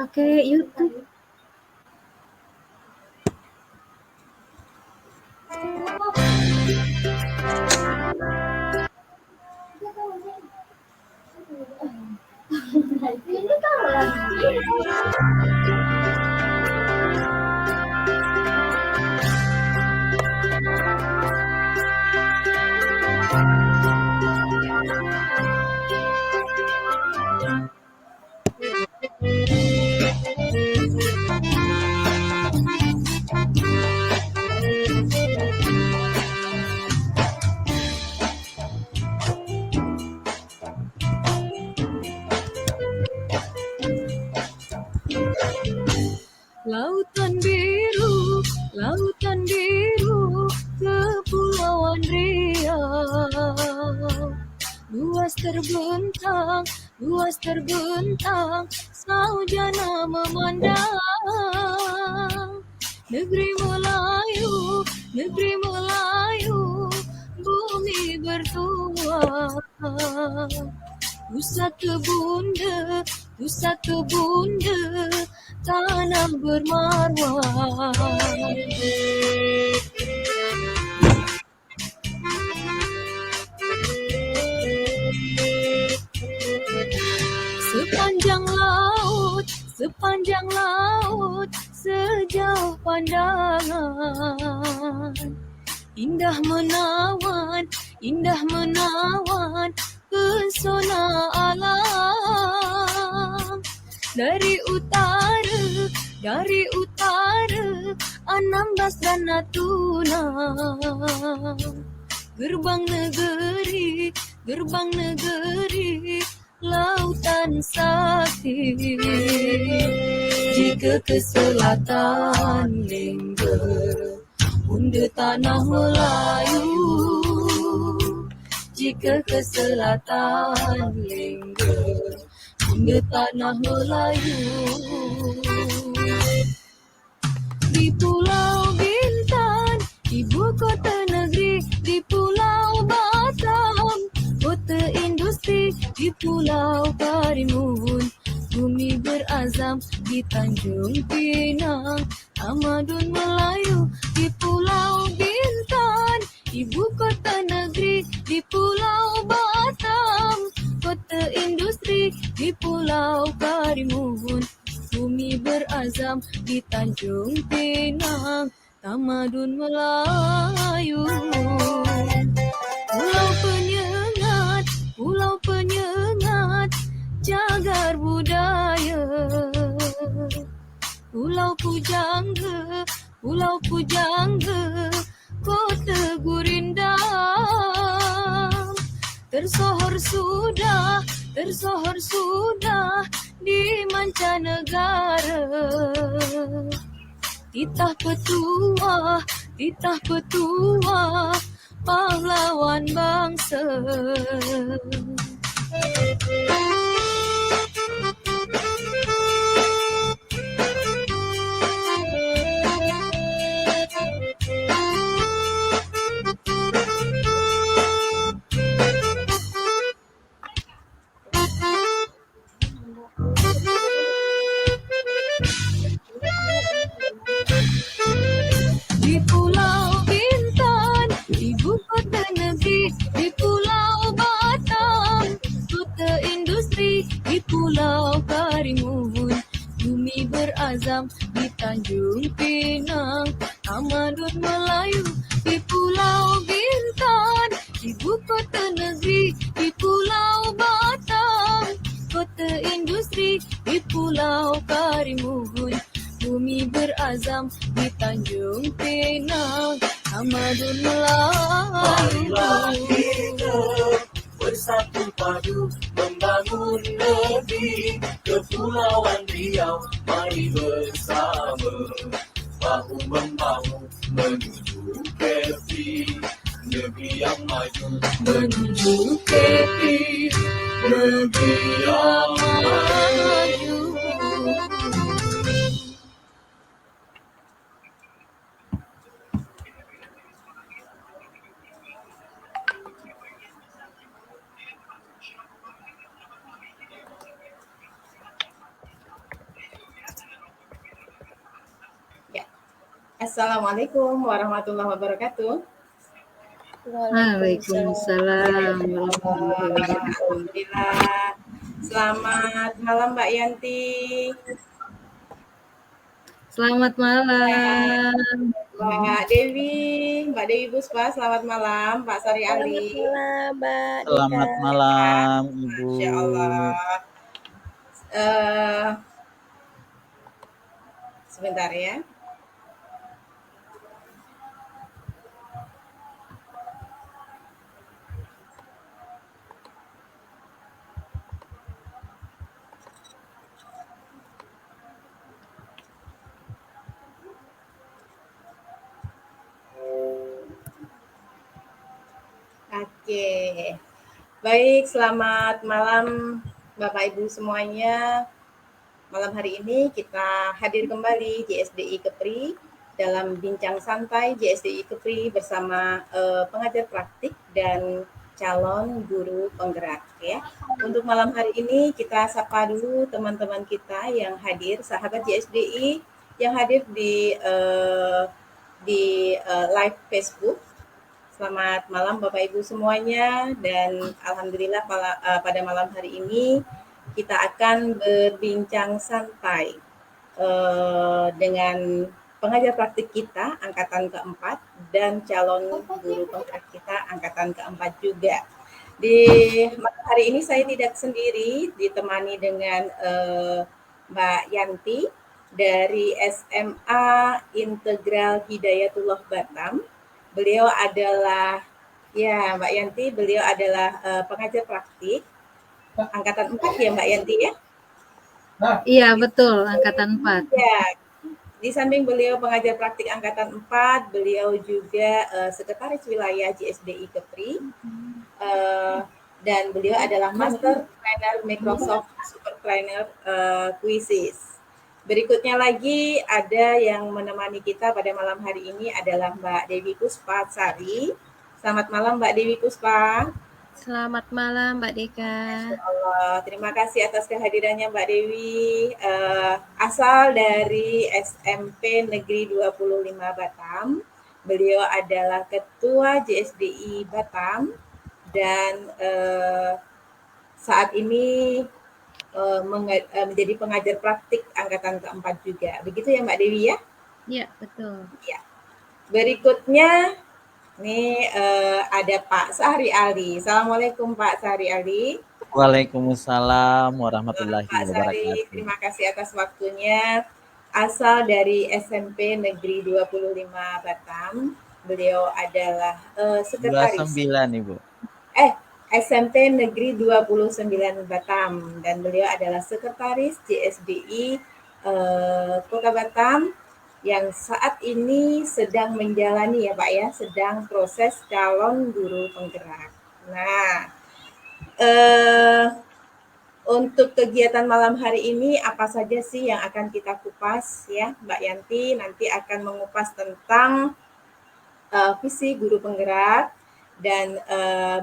pakai YouTube. Lautan biru, Kepulauan Riau. Luas terbentang, saujana memandang. Negeri Melayu, bumi bertuah. Pusat kebunda, tanah bermarwah. Sepanjang laut, sejauh pandangan. Indah menawan, pesona alam. Dari utara, Anambas dan Natuna. Gerbang negeri, lautan sakti. Jika ke selatan Lingga, bunda tanah Melayu. Jika ke selatan Lingga, bunda tanah Melayu. Di Pulau Bintan, ibu kota negeri. Di Pulau Batam, kota industri. Di Pulau Karimun, bumi berazam. Di Tanjung Pinang, tamadun Melayu. Di Pulau Bintan, ibu kota negeri. Di Pulau Batam, kota industri. Di Pulau Karimun, bumi berazam. Di Tanjung Pinang, tamadun Melayu. Pulau Penyengat, cagar budaya. Pulau Pujangga, kota gurindam. Tersohor sudah di mancanegara. Titah petuah, pahlawan bangsa. Di Pulau Bintan, ibu kota negeri. Di Pulau Batam, kota industri. Di Pulau Karimun, bumi berazam. Di Tanjung Pinang, tamadun Melayu. Di Pulau Bintan, ibu kota negeri. Di Pulau Batam, kota industri. Di Pulau Karimun, bumi berazam. Di Tanjung Pinang, tamadun Melayu. Marilah kita bersatu padu membangun negeri Kepulauan Riau. Mari bersama bahu-membahu menuju Kepri, negeri yang maju. Menuju Kepri, negeri yang maju. Assalamualaikum warahmatullahi wabarakatuh. Waalaikumsalam warahmatullahi wabarakatuh. Alhamdulillah. Selamat malam Mbak Yanti. Selamat malam. Mbak Dewi Puspa, selamat malam. Pak Sari Ali. Selamat malam, Mbak Selamat Dika. malam, Ibu. Masya Allah. Sebentar ya. Oke. Baik, selamat malam Bapak Ibu semuanya. Malam hari ini kita hadir kembali JSDI Kepri dalam bincang santai JSDI Kepri bersama pengajar praktik dan calon guru penggerak ya. Untuk malam hari ini kita sapa dulu teman-teman kita yang hadir, sahabat JSDI yang hadir di live Facebook. Selamat malam Bapak Ibu semuanya dan alhamdulillah pada malam hari ini kita akan berbincang santai dengan pengajar praktik kita angkatan keempat dan calon guru penggerak kita angkatan keempat juga. Di malam hari ini saya tidak sendiri, ditemani dengan Mbak Yanti dari SMA Integral Hidayatullah Batam. Beliau adalah, ya Mbak Yanti, beliau adalah pengajar praktik angkatan 4 ya Mbak Yanti ya? Iya betul, angkatan 4. Ya, di samping beliau pengajar praktik angkatan 4, beliau juga sekretaris wilayah JSDI Kepri. Dan beliau adalah Master Trainer Microsoft Super Trainer Quizzes. Berikutnya lagi ada yang menemani kita pada malam hari ini adalah Mbak Dewi Puspa Sari. Selamat malam Mbak Dewi Puspa. Selamat malam, Mbak Dika. Allah, terima kasih atas kehadirannya Mbak Dewi. Asal dari SMP Negeri 25 Batam. Beliau adalah Ketua JSDI Batam dan saat ini menjadi pengajar praktik angkatan keempat juga. Begitu ya Mbak Dewi ya? Iya, betul. Ya. Berikutnya nih ada Pak Sahri Ali. Assalamualaikum Pak Sahri Ali. Waalaikumsalam warahmatullahi Pak Sahri, wabarakatuh. terima kasih atas waktunya. Asal dari SMP Negeri 25 Batam. Beliau adalah sekretaris. 29 Ibu. SMP Negeri 29 Batam dan beliau adalah sekretaris JSDI Kota Batam yang saat ini sedang menjalani ya Pak ya, sedang proses calon guru penggerak. Nah, untuk kegiatan malam hari ini apa saja sih yang akan kita kupas ya Mbak Yanti nanti akan mengupas tentang visi guru penggerak. Dan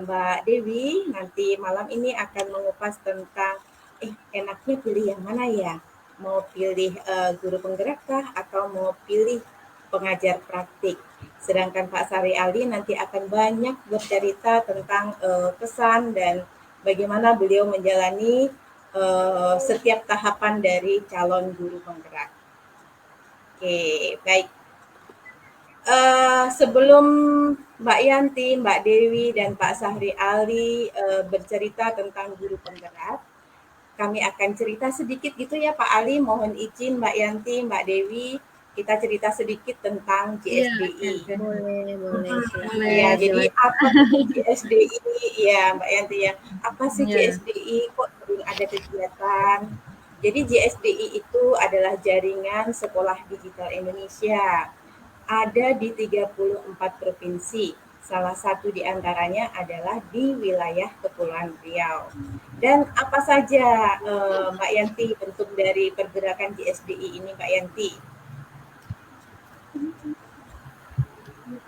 Mbak Dewi nanti malam ini akan mengupas tentang enaknya pilih yang mana ya? Mau pilih guru penggerak kah atau mau pilih pengajar praktik? Sedangkan Pak Sari Ali nanti akan banyak bercerita tentang pesan dan bagaimana beliau menjalani setiap tahapan dari calon guru penggerak. Oke, baik. Sebelum Mbak Yanti, Mbak Dewi, dan Pak Sahri Ali bercerita tentang guru penggerak, kami akan cerita sedikit gitu ya Pak Ali, mohon izin Mbak Yanti, Mbak Dewi, kita cerita sedikit tentang JSDI. Ya, boleh. Ya, jadi apa sih JSDI? Ya Mbak Yanti ya, apa sih JSDI? Kok sering ada kegiatan? Jadi JSDI itu adalah jaringan sekolah digital Indonesia. Ada di 34 provinsi. Salah satu di antaranya adalah di wilayah Kepulauan Riau. Dan apa saja Mbak Yanti bentuk dari pergerakan JSDI ini Mbak Yanti?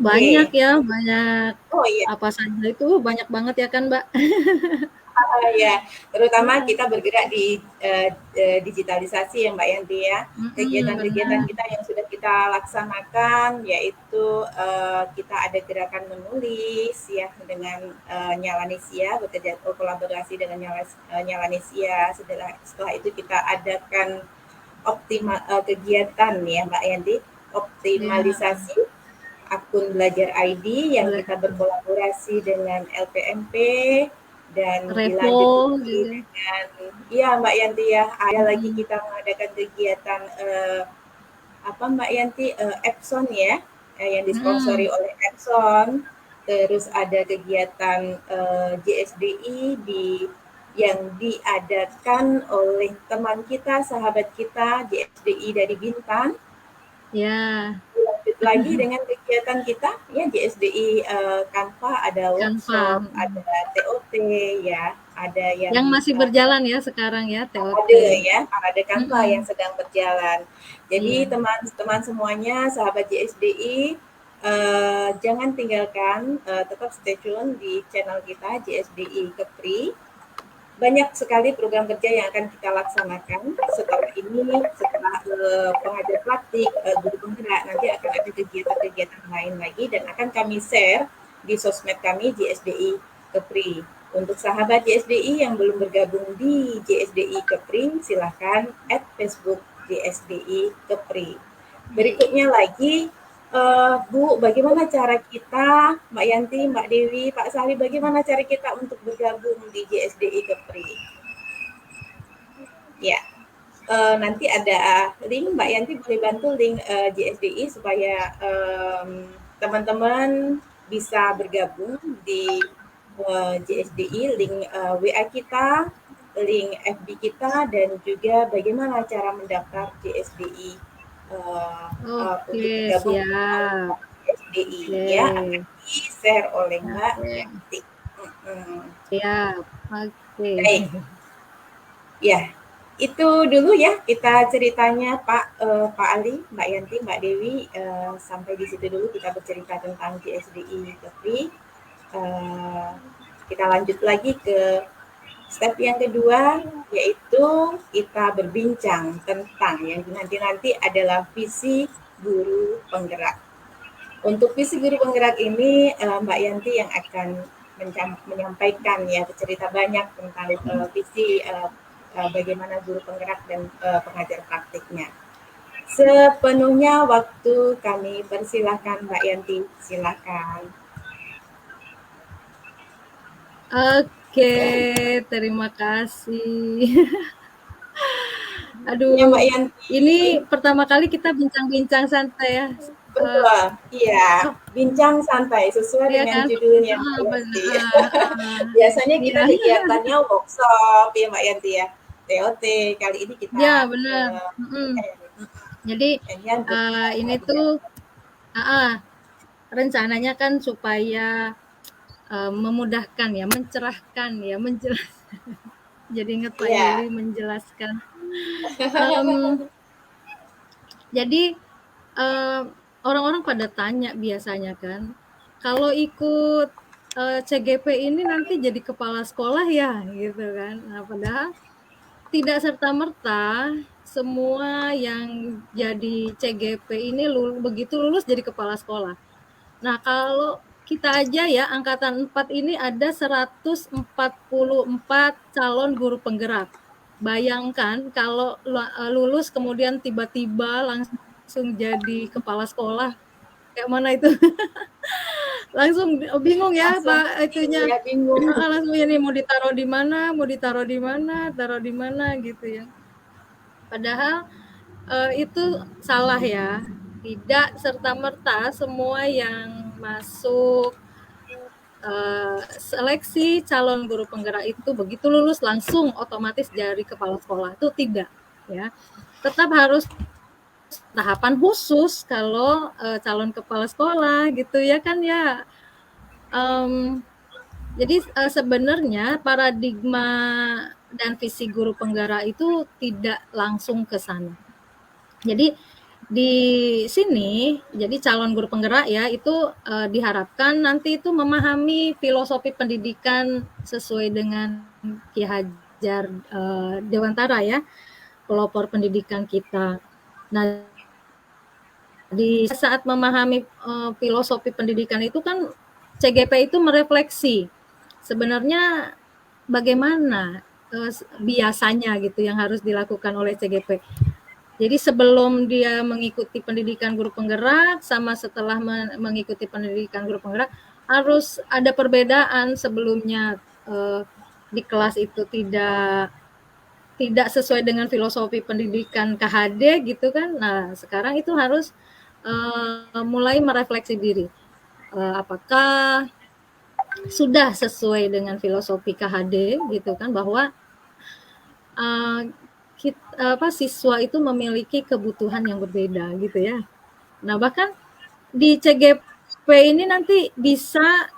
Banyak ya, banyak. Oh iya. Apa saja itu banyak banget ya kan Mbak? Ya, terutama kita bergerak di digitalisasi ya Mbak Yanti ya. Kegiatan-kegiatan benar. kita yang sudah kita laksanakan yaitu kita ada gerakan menulis ya dengan Nyalanesia, bekerja kolaborasi dengan Nyalanesia. Setelah itu kita adakan kegiatan ya Mbak Yanti, optimalisasi akun belajar ID yang kita berkolaborasi dengan LPMP dan Repo dilanjuti juga. dengan ya Mbak Yanti ya, ada lagi kita mengadakan kegiatan apa Mbak Yanti Epson ya, yang disponsori oleh Epson. Terus ada kegiatan JSDI yang diadakan oleh teman kita, sahabat kita JSDI dari Bintan. Ya, Lanjut lagi dengan kegiatan kita ya JSDI Kanva, ada workshop, Canva. ada TOT ya, ada Yang masih berjalan ya sekarang ya, TOT. ada ya, ada Kanva yang sedang berjalan. Jadi Iya. teman-teman semuanya, sahabat JSDI, jangan tinggalkan, tetap stay tune di channel kita JSDI Kepri. Banyak sekali program kerja yang akan kita laksanakan setelah ini, setelah pengajar praktik, guru penggerak, nanti akan ada kegiatan-kegiatan lain lagi dan akan kami share di sosmed kami JSDI Kepri. Untuk sahabat JSDI yang belum bergabung di JSDI Kepri, silahkan add Facebook JSDI Kepri. Berikutnya lagi, Bu, bagaimana cara kita, Mbak Yanti, Mbak Dewi, Pak Sali, bagaimana cara kita untuk bergabung di JSDI Kepri? Ya, nanti ada link, Mbak Yanti boleh bantu link JSDI supaya teman-teman bisa bergabung di JSDI, link WA kita, link FB kita, dan juga bagaimana cara mendaftar JSDI untuk Oke, bergabung siap. JSDI Oke. ya, akan di-share oleh Mbak Yanti. Siap. Oke. Baik. Ya, itu dulu ya kita ceritanya Pak Ali, Mbak Yanti, Mbak Dewi, sampai di situ dulu kita bercerita tentang JSDI Kepri. Kita lanjut lagi ke step yang kedua, yaitu kita berbincang tentang yang nanti adalah visi guru penggerak. Untuk visi guru penggerak ini Mbak Yanti yang akan menyampaikan ya, bercerita banyak tentang visi bagaimana guru penggerak dan pengajar praktiknya. Sepenuhnya waktu kami persilahkan Mbak Yanti, silakan. Oke, terima kasih. Aduh, Ya Mbak Yanti. ini pertama kali kita bincang-bincang santai ya. Betul, iya, bincang santai sesuai Iya dengan kan? judulnya Mbak Yanti. Benar. Biasanya kita Iya. kegiatannya workshop ya Mbak Yanti ya, TOT, kali ini kita Ya, benar. Jadi ini tuh rencananya kan supaya memudahkan ya, mencerahkan ya, menjelaskan. Jadi ingat Pak Yuli menjelaskan. Jadi orang-orang pada tanya biasanya kan, kalau ikut CGP ini nanti jadi kepala sekolah ya, gitu kan. Nah, padahal tidak serta-merta semua yang jadi CGP ini begitu lulus jadi kepala sekolah. Nah, kalau kita aja ya, angkatan 4 ini ada 144 calon guru penggerak. Bayangkan kalau lulus kemudian tiba-tiba langsung jadi kepala sekolah, kayak mana itu? Langsung bingung ya Pak itunya. Ya, bingung. Langsung ini mau ditaruh di mana, taruh di mana gitu ya. Padahal itu salah ya. Tidak serta-merta semua yang masuk seleksi calon guru penggerak itu begitu lulus langsung otomatis jadi kepala sekolah, itu tidak ya. Tetap harus tahapan khusus kalau calon kepala sekolah gitu ya kan ya. Jadi sebenarnya paradigma dan visi guru penggerak itu tidak langsung ke sana. Jadi Di sini, jadi calon guru penggerak ya, itu diharapkan nanti itu memahami filosofi pendidikan sesuai dengan Ki Hajar Dewantara ya, pelopor pendidikan kita. Nah, di saat memahami filosofi pendidikan itu kan CGP itu merefleksi sebenarnya bagaimana biasanya gitu yang harus dilakukan oleh CGP. Jadi sebelum dia mengikuti pendidikan guru penggerak sama setelah mengikuti pendidikan guru penggerak harus ada perbedaan. Sebelumnya di kelas itu tidak sesuai dengan filosofi pendidikan KHD gitu kan. Nah, sekarang itu harus mulai merefleksi diri. Apakah sudah sesuai dengan filosofi KHD gitu kan, bahwa siswa itu memiliki kebutuhan yang berbeda gitu ya. Nah, bahkan di CGP ini nanti bisa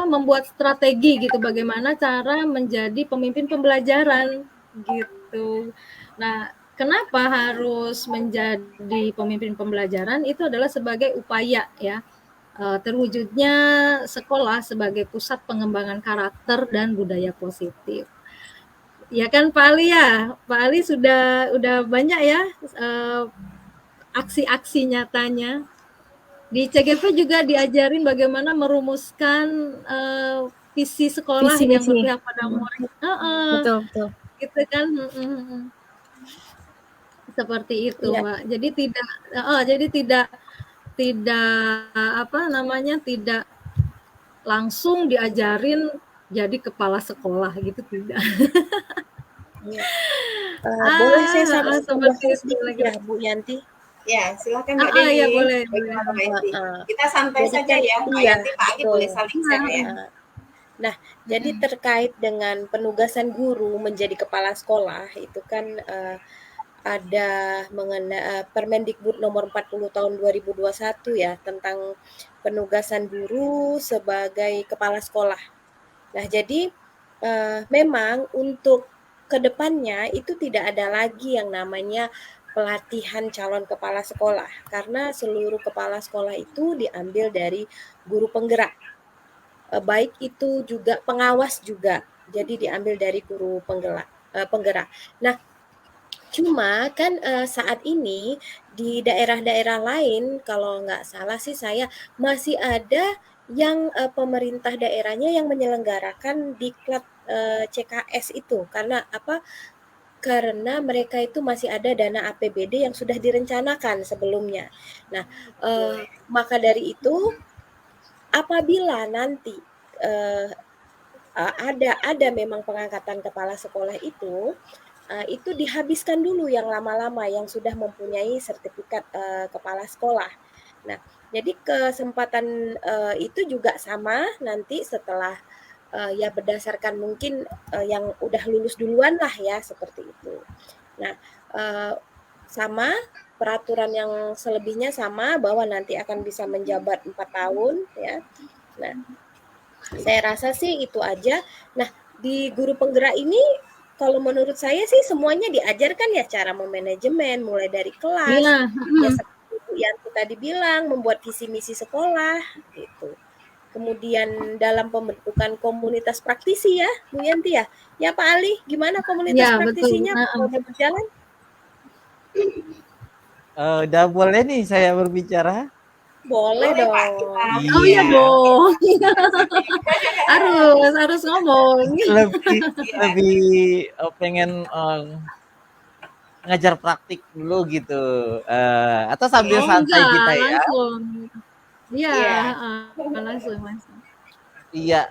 membuat strategi gitu, bagaimana cara menjadi pemimpin pembelajaran gitu. Nah, kenapa harus menjadi pemimpin pembelajaran? Itu adalah sebagai upaya ya terwujudnya sekolah sebagai pusat pengembangan karakter dan budaya positif. Ya kan Pak Ali ya, Pak Ali udah banyak ya aksi-aksi nyatanya. Di CGP juga diajarin bagaimana merumuskan visi sekolah Visi yang misi. berpihak pada murid. Betul, betul. Gitu kan. Seperti itu, Iya. Mbak. Jadi tidak langsung diajarin jadi kepala sekolah gitu, tidak. Iya. Boleh saya seperti tambahkan itu sedikit lagi. ya, Bu Yanti? Ya, silakan Mbak Dewi. Ya boleh. Bagaimana Mbak Yanti? Heeh. Kita santai Jadi saja kan ya, Mbak iya, Yanti, Pak Ali betul. boleh saling share ya. Nah, jadi terkait dengan penugasan guru menjadi kepala sekolah itu kan ada mengenai Permendikbud nomor 40 tahun 2021 ya tentang penugasan guru sebagai kepala sekolah. Nah, jadi memang untuk kedepannya itu tidak ada lagi yang namanya pelatihan calon kepala sekolah karena seluruh kepala sekolah itu diambil dari guru penggerak. Baik itu juga pengawas juga. Jadi diambil dari guru penggerak. Nah, cuma kan saat ini di daerah-daerah lain kalau nggak salah sih saya masih ada yang pemerintah daerahnya yang menyelenggarakan diklat CKS itu karena apa? Karena mereka itu masih ada dana APBD yang sudah direncanakan sebelumnya. Nah, maka dari itu apabila nanti ada memang pengangkatan kepala sekolah itu dihabiskan dulu yang lama-lama yang sudah mempunyai sertifikat kepala sekolah. Nah, jadi kesempatan itu juga sama nanti setelah ya berdasarkan mungkin yang udah lulus duluan lah ya seperti itu. Nah, sama peraturan yang selebihnya sama bahwa nanti akan bisa menjabat 4 tahun ya. Nah, saya rasa sih itu aja. Nah, di guru penggerak ini kalau menurut saya sih semuanya diajarkan ya cara memanajemen mulai dari kelas. Iya. Ya seperti Bu Yanti tadi bilang membuat visi misi sekolah gitu. Kemudian dalam pembentukan komunitas praktisi ya, Bu Yanti ya. Ya Pak Ali, gimana komunitas Ya, praktisinya? betul. Udah berjalan? Udah boleh nih saya berbicara? Boleh Boleh, dong. Pak, kita. Oh iya dong. harus ngomong. Lebih pengen ngajar praktik dulu gitu. Atau sambil santai Enggak, kita ya. langsung. Iya, Iya. langsung. Iya,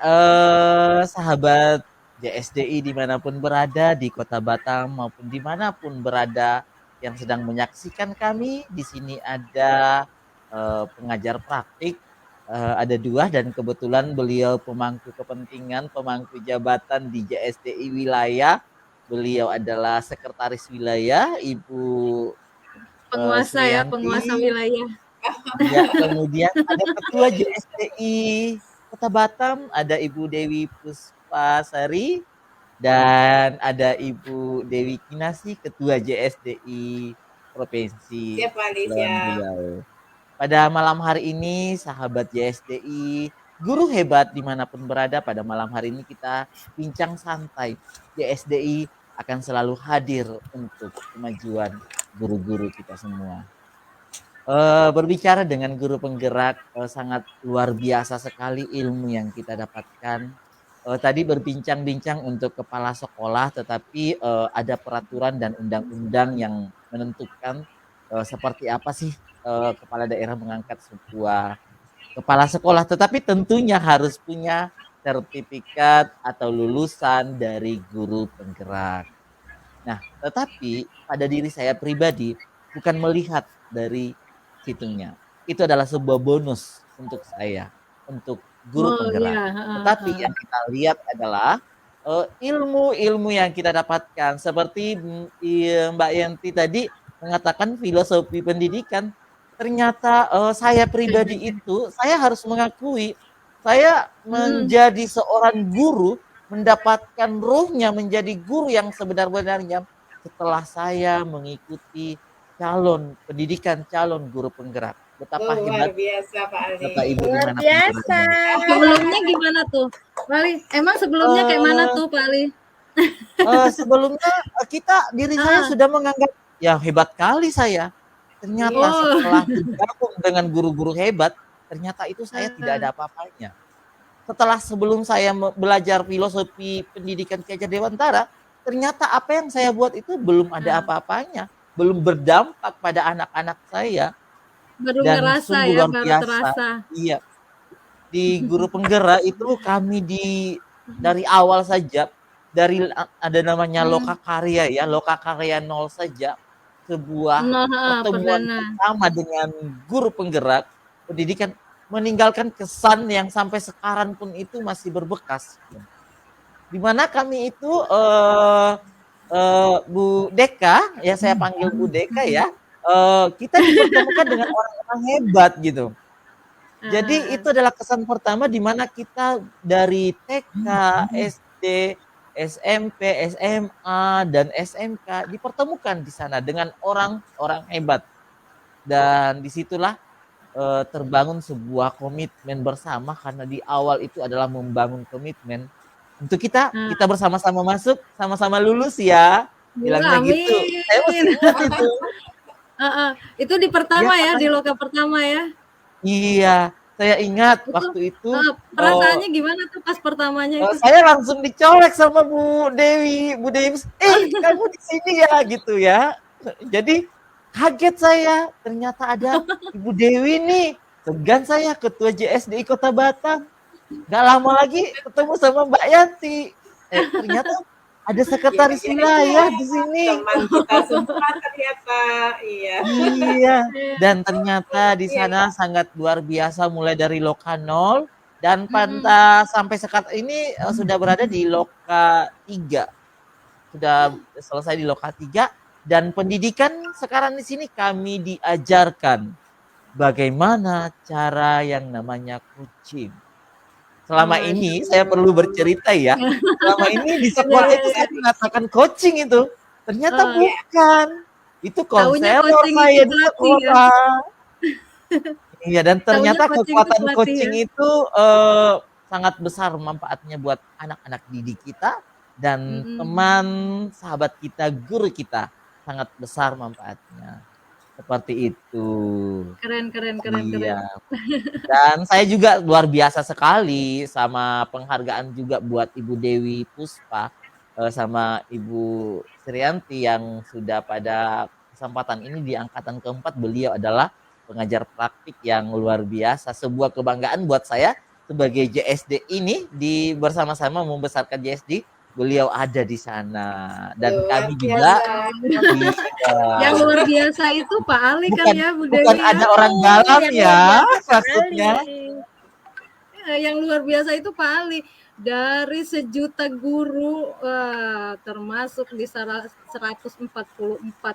sahabat JSDI dimanapun berada di Kota Batam maupun dimanapun berada yang sedang menyaksikan kami, di sini ada pengajar praktik, ada 2 dan kebetulan beliau pemangku kepentingan, pemangku jabatan di JSDI wilayah. Beliau adalah sekretaris wilayah, Ibu Penguasa ya, Sulianti. penguasa wilayah. Ya, kemudian ada ketua JSDI Kota Batam, ada Ibu Dewi Puspasari dan ada Ibu Dewi Kinasi, ketua JSDI provinsi Siap, Pak Kepulauan Alicia. Riau. Pada malam hari ini, sahabat JSDI, guru hebat dimanapun berada, pada malam hari ini kita bincang santai. JSDI akan selalu hadir untuk kemajuan guru-guru kita semua. Berbicara dengan guru penggerak, sangat luar biasa sekali ilmu yang kita dapatkan. Tadi berbincang-bincang untuk kepala sekolah, tetapi ada peraturan dan undang-undang yang menentukan seperti apa sih kepala daerah mengangkat sebuah kepala sekolah, tetapi tentunya harus punya sertifikat atau lulusan dari guru penggerak. Nah, tetapi pada diri saya pribadi bukan melihat dari situnya. Itu adalah sebuah bonus untuk saya, untuk guru Oh penggerak. iya, Tetapi yang kita lihat adalah ilmu-ilmu yang kita dapatkan seperti Mbak Yanti tadi mengatakan filosofi pendidikan. Ternyata saya pribadi itu saya harus mengakui saya menjadi seorang guru, mendapatkan ruhnya menjadi guru yang sebenar-benarnya setelah saya mengikuti pendidikan calon guru penggerak. Betapa Luar hebat biasa, Pak Ali. Bapak Ibu Luar dimanapun biasa. berada. Sebelumnya gimana tuh, Pak Ali? Emang sebelumnya kayak mana tuh, Pak Ali? Sebelumnya diri saya sudah menganggap ya hebat kali saya. Ternyata Oh. setelah bergabung dengan guru-guru hebat, ternyata itu saya tidak ada apa-apanya. Setelah sebelum saya belajar filosofi pendidikan Ki Hajar Dewantara, ternyata apa yang saya buat itu belum ada apa-apanya, belum berdampak pada anak-anak saya. Baru Dan ngerasa sungguh ya, luar baru biasa. terasa. Iya. Di guru penggerak itu kami dari awal saja, dari ada namanya loka karya ya, loka karya 0 saja, sebuah pertemuan Perdana. pertama dengan guru penggerak pendidikan meninggalkan kesan yang sampai sekarang pun itu masih berbekas. Di mana kami itu Bu Deka, ya saya panggil Bu Deka ya, kita dipertemukan dengan orang-orang hebat gitu. Jadi itu adalah kesan pertama di mana kita dari TK, SD, SMP, SMA, dan SMK dipertemukan di sana dengan orang-orang hebat. Dan disitulah terbangun sebuah komitmen bersama karena di awal itu adalah membangun komitmen untuk kita bersama-sama masuk, sama-sama lulus ya. Bilangnya gitu. Saya masih ingat itu. Itu di pertama ya, di loka pertama ya. Iya, saya ingat waktu itu. Perasaannya gimana tuh pas pertamanya itu? Saya langsung dicolek sama Bu Dewi, kamu di sini ya gitu ya. Jadi kaget saya, ternyata ada Ibu Dewi nih. Segan saya, ketua JSDI Kota Batam. Gak lama lagi ketemu sama Mbak Yanti. Ternyata ada sekretaris wilayah di sini. Teman kita semua ternyata, iya. Iya, dan ternyata di sana sangat luar biasa mulai dari loka 0 dan sampai sekarang ini sudah berada di loka 3. Sudah selesai di loka 3 dan pendidikan sekarang di sini kami diajarkan bagaimana cara yang namanya coaching. Selama ini saya perlu bercerita ya. Selama ini di sekolah itu saya mengatakan coaching itu. Ternyata bukan. Itu konselor saya di sekolah. Iya, dan ternyata kekuatan coaching itu sangat besar manfaatnya buat anak-anak didik kita dan teman, sahabat kita, guru kita. Sangat besar manfaatnya. Seperti itu. Keren. Iya. Dan saya juga luar biasa sekali sama penghargaan juga buat Ibu Dewi Puspa sama Ibu Srianti yang sudah pada kesempatan ini di angkatan keempat beliau adalah pengajar praktik yang luar biasa. Sebuah kebanggaan buat saya sebagai JSD ini bersama-sama membesarkan JSD. Beliau ada di sana dan kami juga yang luar biasa itu Pak Ali kan ya Bu Dewi. Bukan ada orang dalam ya maksudnya. Yang luar biasa itu Pak Ali, dari 1 juta guru termasuk di 144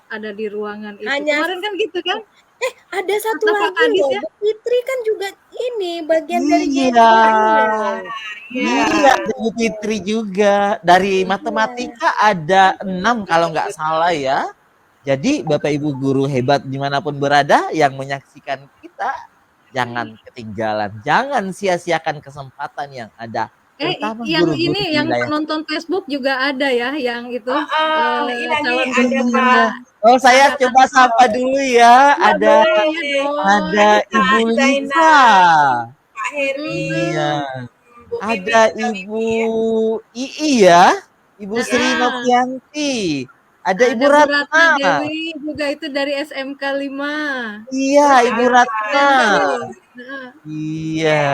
ada di ruangan itu. Kemarin kan gitu kan? Ada satu lagi loh, ya? Bu Fitri kan juga ini bagian dari Iya, Bu Fitri juga. Dari matematika ada 6 kalau nggak salah ya. Jadi Bapak Ibu guru hebat dimanapun berada yang menyaksikan kita, jangan ketinggalan, jangan sia-siakan kesempatan yang ada, terutama Yang guru-guru ini di yang wilayah. penonton Facebook juga ada ya, yang itu Ini nih calon ada guru Pak. Oh, saya coba sapa dulu ya. Ya, Ada boleh. ada Ada Ibu Kak Liva. Zainal, Pak Heri, Iya. Bu Bibi, Ada Bunda Ibu Bibi ya. Ii ya. Ibu Sri Ya. Novianti. Ada Ibu Ada Bu Ratna Ratna. Dewi juga itu dari SMK 5. Iya, Terus Ibu Ibu Ratna. Rachel. Nah, Iya.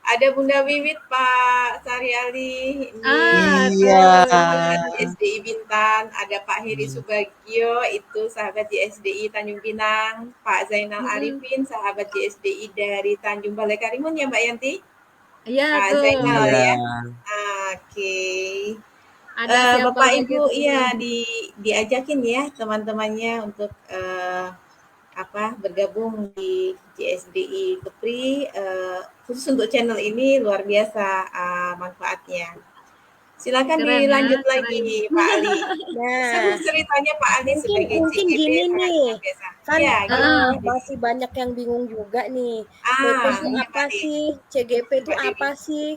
Ada Bunda Wiwit, Pak Sari Ali, ini Iya. sahabat GSDI Bintan, ada Pak Heri Subagio, itu sahabat GSDI Tanjung Pinang, Pak Zainal Arifin, sahabat GSDI dari Tanjung Balai Karimun ya Mbak Yanti? Iya Pak tuh. Zainal Iya. ya. Oke. Ada siapa Bapak lagi Ibu tuh? ya diajakin ya teman-temannya untuk bergabung di GSDI Kepri, khusus untuk channel ini luar biasa manfaatnya. Silakan Keren ya, dilanjut keren. lagi Pak Ali. Seru Nah, ceritanya Pak Ali sebagai mungkin CGP gini sangat nih, luar biasa. kan Ya, gimana? masih banyak yang bingung juga nih. PP itu Iya apa Mbak Dewi. sih? CGP itu Mbak Dewi. apa sih?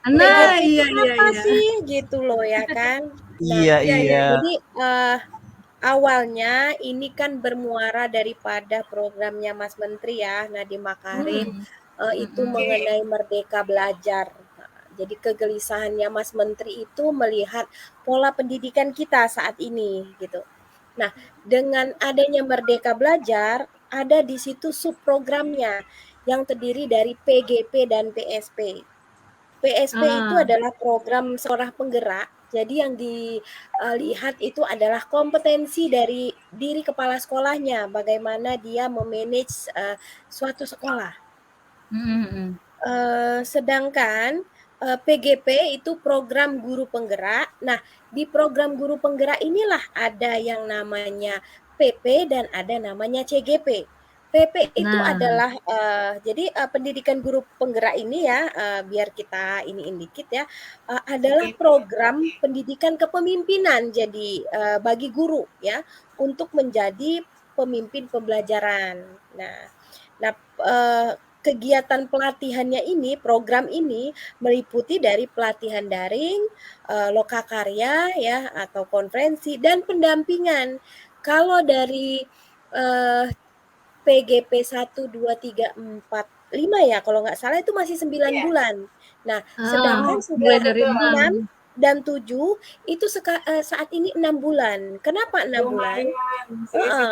Nah, PGP itu iya. apa sih? Gitu loh ya kan. Nah, Iya, Iya. iya. jadi awalnya ini kan bermuara daripada programnya Mas Menteri ya, Nadiem Makarim, itu mengenai Merdeka Belajar. Nah, jadi kegelisahannya Mas Menteri itu melihat pola pendidikan kita saat ini gitu. Nah, dengan adanya Merdeka Belajar, ada di situ subprogramnya yang terdiri dari PGP dan PSP. PSP itu adalah program sekolah penggerak. Jadi yang dilihat itu adalah kompetensi dari diri kepala sekolahnya, bagaimana dia memanage suatu sekolah. Sedangkan PGP itu program guru penggerak. Nah, di program guru penggerak inilah ada yang namanya PP dan ada namanya CGP. PP itu adalah jadi pendidikan guru penggerak ini ya, biar kita iniin dikit ya, adalah program pendidikan kepemimpinan jadi bagi guru ya untuk menjadi pemimpin pembelajaran. Nah, kegiatan pelatihannya ini, program ini meliputi dari pelatihan daring, lokakarya ya atau konferensi dan pendampingan. Kalau dari PGP 1, 2, 3, 4, 5 ya kalau nggak salah itu masih 9 bulan. Nah, sedangkan sudah mulai dari 6 dan 7 itu saat ini 6 bulan. Kenapa 6 bulan?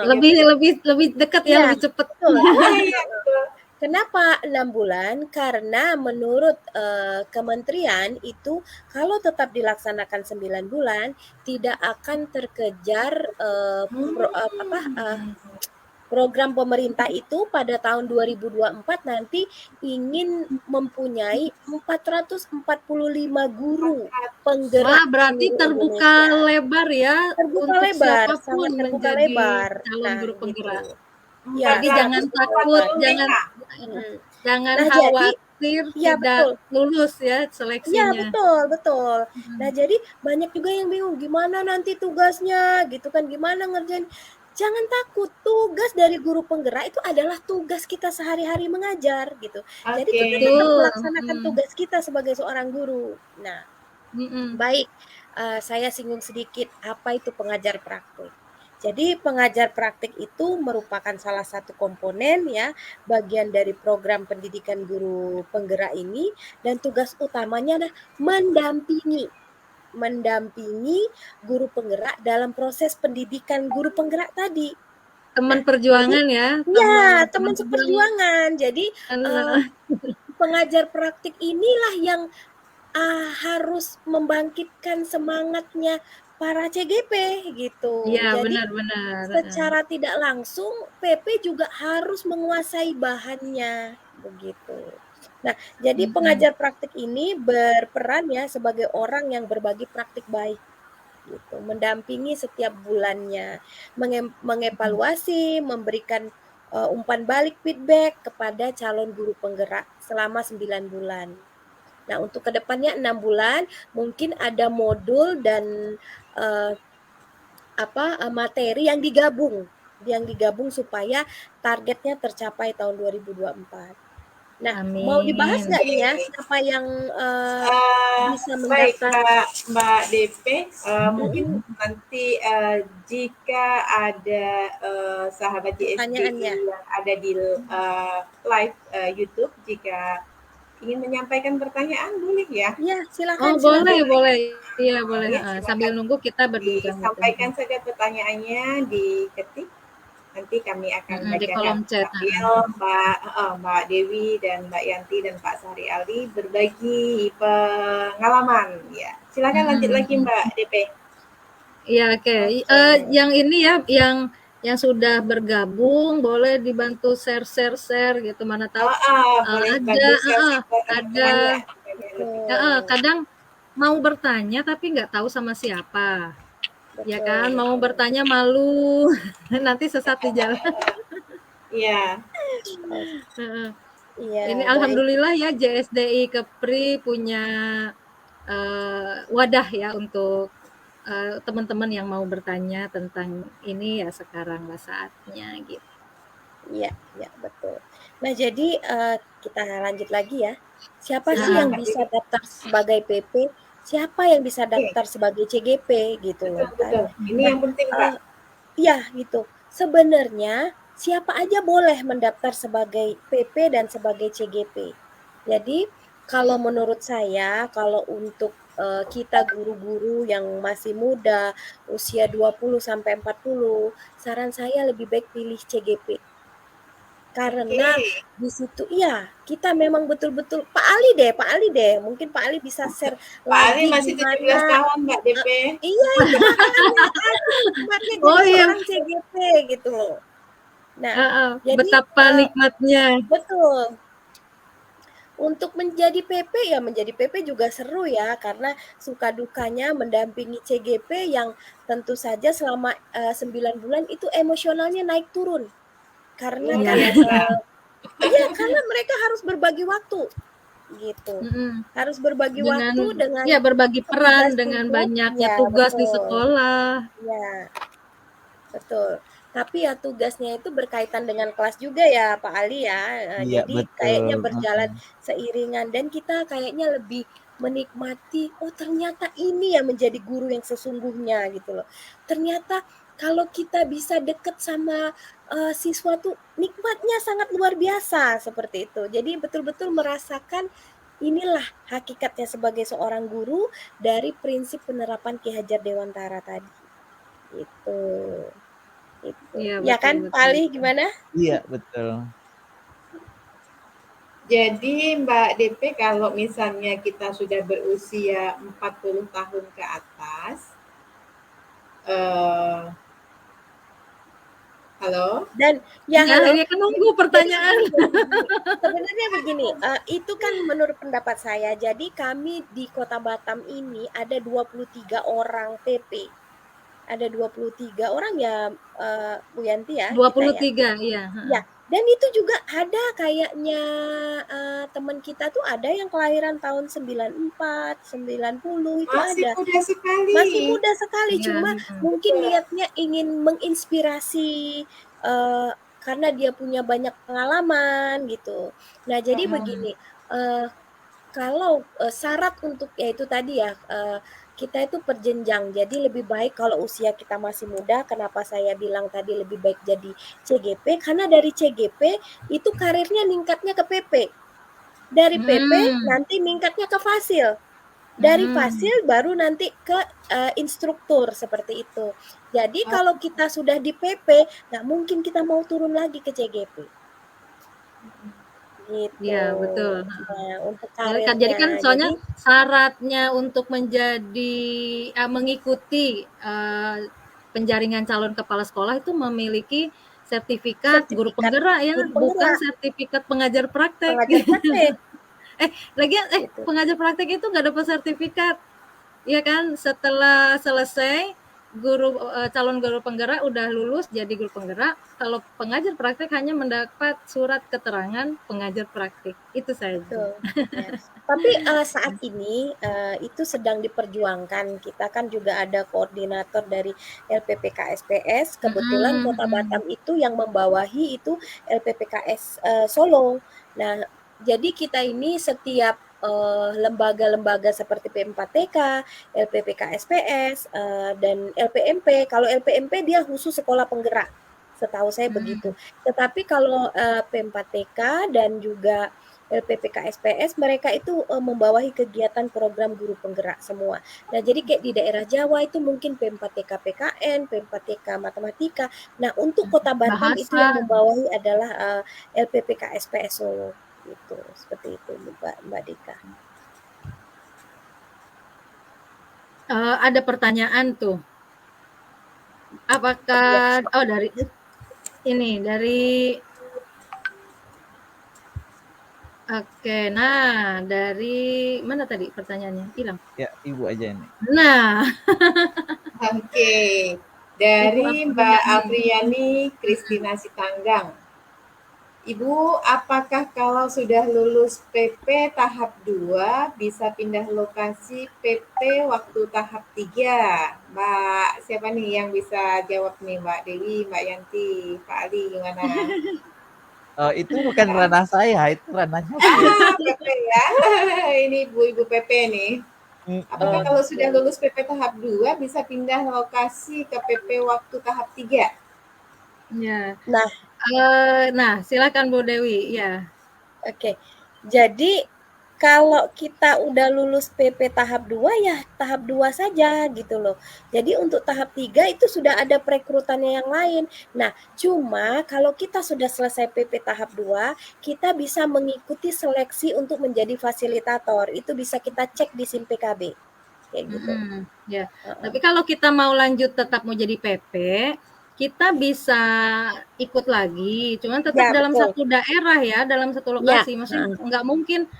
Lebih dekat ya, lebih cepat. Betul. Kenapa 6 bulan? Karena menurut kementerian itu kalau tetap dilaksanakan 9 bulan tidak akan terkejar program pemerintah itu pada tahun 2024 nanti ingin mempunyai 445 guru penggerak. Wah, berarti terbuka lebar ya Terbuka untuk lebar, siapapun sangat terbuka menjadi lebar. calon guru Gitu. penggerak. Ya, Jadi jangan takut, jangan khawatir ya, tidak betul. lulus ya Iya, seleksinya. betul. Nah, jadi banyak juga yang bingung gimana nanti tugasnya gitu kan, gimana ngerjain. Jangan takut, tugas dari guru penggerak itu adalah tugas kita sehari-hari mengajar gitu. Jadi kita tetap melaksanakan tugas kita sebagai seorang guru. Nah, baik, saya singgung sedikit apa itu pengajar praktik. Jadi pengajar praktik itu merupakan salah satu komponen ya, bagian dari program pendidikan guru penggerak ini dan tugas utamanya adalah mendampingi guru penggerak dalam proses pendidikan guru penggerak tadi. Teman perjuangan ya. Iya, teman seperjuangan. Jadi pengajar praktik inilah yang harus membangkitkan semangatnya para CGP gitu. Iya, Jadi benar. secara tidak langsung PP juga harus menguasai bahannya begitu. Nah, jadi pengajar praktik ini berperan ya sebagai orang yang berbagi praktik baik gitu, mendampingi setiap bulannya, mengevaluasi, memberikan umpan balik feedback kepada calon guru penggerak selama 9 bulan. Nah, untuk kedepannya 6 bulan mungkin ada modul dan materi yang digabung supaya targetnya tercapai tahun 2024. Nah, mau dibahas Amin. nggak nih ya, Oke. siapa yang bisa Baik mendaftar? Mbak DP, mungkin Mhm, nanti jika ada sahabat pertanyaannya. JSDI yang ada di live YouTube, jika ingin menyampaikan pertanyaan boleh ya. Iya, Oh, silakan boleh, silakan. boleh. Iya, boleh. Ya, Sambil silakan nunggu kita berbincang gitu. disampaikan saja pertanyaannya, diketik. Nanti kami akan Di bacakan kolom chat. sambil Mbak Dewi dan Mbak Yanti dan Pak Sari Aldi berbagi pengalaman. Ya, silakan lanjut lagi Mbak DP. Iya, oke. Oke. Yang ini ya, yang sudah bergabung boleh dibantu share gitu. Mana tahu Boleh ada bantu share ke ada teman-teman ya. Betul, kadang mau bertanya tapi nggak tahu sama siapa. Ya betul, kan, mau betul. bertanya malu, nanti sesat di jalan. Iya, Heeh. Iya, Ini baik. alhamdulillah ya JSDI Kepri punya wadah ya untuk teman-teman yang mau bertanya tentang ini ya sekarang lah saatnya gitu. Iya, iya, betul. Nah, jadi kita lanjut lagi ya. Siapa sih silakan yang Mbak bisa Dewi. daftar sebagai PP? Siapa yang bisa Oke, daftar sebagai CGP gitu betul loh kan? betul. Ini Nah, yang penting Mbak. eh, iya gitu. Sebenarnya siapa aja boleh mendaftar sebagai PP dan sebagai CGP. Jadi kalau menurut saya, kalau untuk kita guru-guru yang masih muda, usia 20 sampai 40, saran saya lebih baik pilih CGP. Oke, Karena di situ iya, kita memang betul-betul Pak Ali deh, mungkin Pak Ali bisa share Pak Ali lagi masih gimana 17 tahun Mbak DP. iya itu makanya apa nikmatnya jadi Oh iya, seorang CGP gitu loh. Nah, jadi betapa nikmatnya. betul, untuk menjadi PP ya menjadi PP juga seru ya karena suka dukanya mendampingi CGP yang tentu saja selama 9 bulan itu emosionalnya naik turun. Karena Luar Ya, kan, biasa. iya, karena mereka harus berbagi waktu, gitu. Harus berbagi dengan waktu dengan ya berbagi peran dengan tugas-tugas banyaknya iya, tugas di betul. sekolah. Iya, betul. Tapi ya tugasnya itu berkaitan dengan kelas juga ya, Pak Ali ya, Iya, jadi betul. kayaknya berjalan Heeh. seiringan dan kita kayaknya lebih menikmati, "Oh ternyata ini yang menjadi guru yang sesungguhnya," gitu loh. Ternyata kalau kita bisa deket sama, siswa tuh nikmatnya sangat luar biasa, seperti itu. Jadi betul-betul merasakan inilah hakikatnya sebagai seorang guru dari prinsip penerapan Ki Hajar Dewantara tadi, gitu. Gitu. Iya, Ya betul kan, Pak betul Ali betul. gimana? Iya, betul. Jadi Mbak DP kalau misalnya kita sudah berusia 40 tahun ke atas, eh, halo? Dan ya Ya, halo. ini kan nunggu Jadi pertanyaan. sebenarnya begini, itu kan menurut pendapat saya, jadi kami di Kota Batam ini ada 23 orang PP. Ada 23 orang ya, Bu Yanti ya, Dua kita puluh ya? tiga iya, Iya, dan itu juga ada kayaknya, teman kita tuh ada yang kelahiran tahun 94, 90 itu Masih ada. muda Masih sekali. muda sekali, Iya, cuma mungkin Betul. niatnya ingin menginspirasi, karena dia punya banyak pengalaman gitu. Nah, jadi Heeh. begini, eee, kalau, syarat untuk ya itu tadi ya, kita itu perjenjang. Jadi lebih baik kalau usia kita masih muda, kenapa saya bilang tadi lebih baik jadi CGP, karena dari CGP itu karirnya ningkatnya ke PP. Dari PP mhm, nanti ningkatnya ke Fasil. Dari mhm. Fasil baru nanti ke, instruktur seperti itu. Jadi Oh, kalau kita sudah di PP, nggak mungkin kita mau turun lagi ke CGP, gitu. Iya, betul. Nah, untuk Jadi karirnya. kan Jadi soalnya syaratnya untuk menjadi mengikuti, penjaringan calon kepala sekolah itu memiliki sertifikat guru sertifikat penggerak ya, guru bukan penggerak, sertifikat pengajar praktek. pengajar praktek, Lagian gitu. pengajar praktek itu nggak dapat sertifikat, ya kan? Setelah selesai calon guru penggerak udah lulus jadi guru penggerak, kalau pengajar praktik hanya mendapat surat keterangan pengajar praktik. Itu saja. Betul, ya. Tapi saat ini itu sedang diperjuangkan. Kita kan juga ada koordinator dari LPPKSPS. Kebetulan Kota Batam itu yang membawahi itu LPPKS Solo. Nah, jadi kita ini setiap lembaga-lembaga seperti P4TK, LPPKSPS, dan LPMP. Kalau LPMP dia khusus sekolah penggerak, setahu saya begitu. Tetapi kalau P4TK dan juga LPPKSPS mereka itu membawahi kegiatan program guru penggerak semua. Nah, jadi kayak di daerah Jawa itu mungkin P4TK PKN, P4TK Matematika. Nah, untuk Kota Batam itu yang Bahasa. membawahi adalah LPPKSPS Solo. Gitu, seperti itu Mbak Dika. Ada pertanyaan tuh. Apakah dari Oke, nah dari mana tadi pertanyaannya? Hilang. Ya, Ibu aja ini. Nah, Oke, dari Mbak Afriani Kristina Sitanggang. Ibu, apakah kalau sudah lulus PP tahap 2 bisa pindah lokasi PP waktu tahap 3? Mbak, siapa nih yang bisa jawab nih? Mbak Dewi, Mbak Yanti, Pak Ali, gimana? Itu bukan ranah saya, itu ranahnya PP ya. Ini ibu-ibu PP nih. Apakah kalau sudah lulus PP tahap 2 bisa pindah lokasi ke PP waktu tahap 3? ya. Nah, Nah, silakan Bu Dewi. Ya. Oke. Jadi kalau kita udah lulus PP tahap 2 ya tahap 2 saja gitu loh. Jadi untuk tahap 3 itu sudah ada perekrutannya yang lain. Nah, cuma kalau kita sudah selesai PP tahap 2, kita bisa mengikuti seleksi untuk menjadi fasilitator. Itu bisa kita cek di SIM PKB. Kayak gitu. Ya. Tapi kalau kita mau lanjut tetap mau jadi PP, kita bisa ikut lagi, cuman tetap Ya, dalam betul. satu daerah ya, dalam satu lokasi. Maksudnya nggak mungkin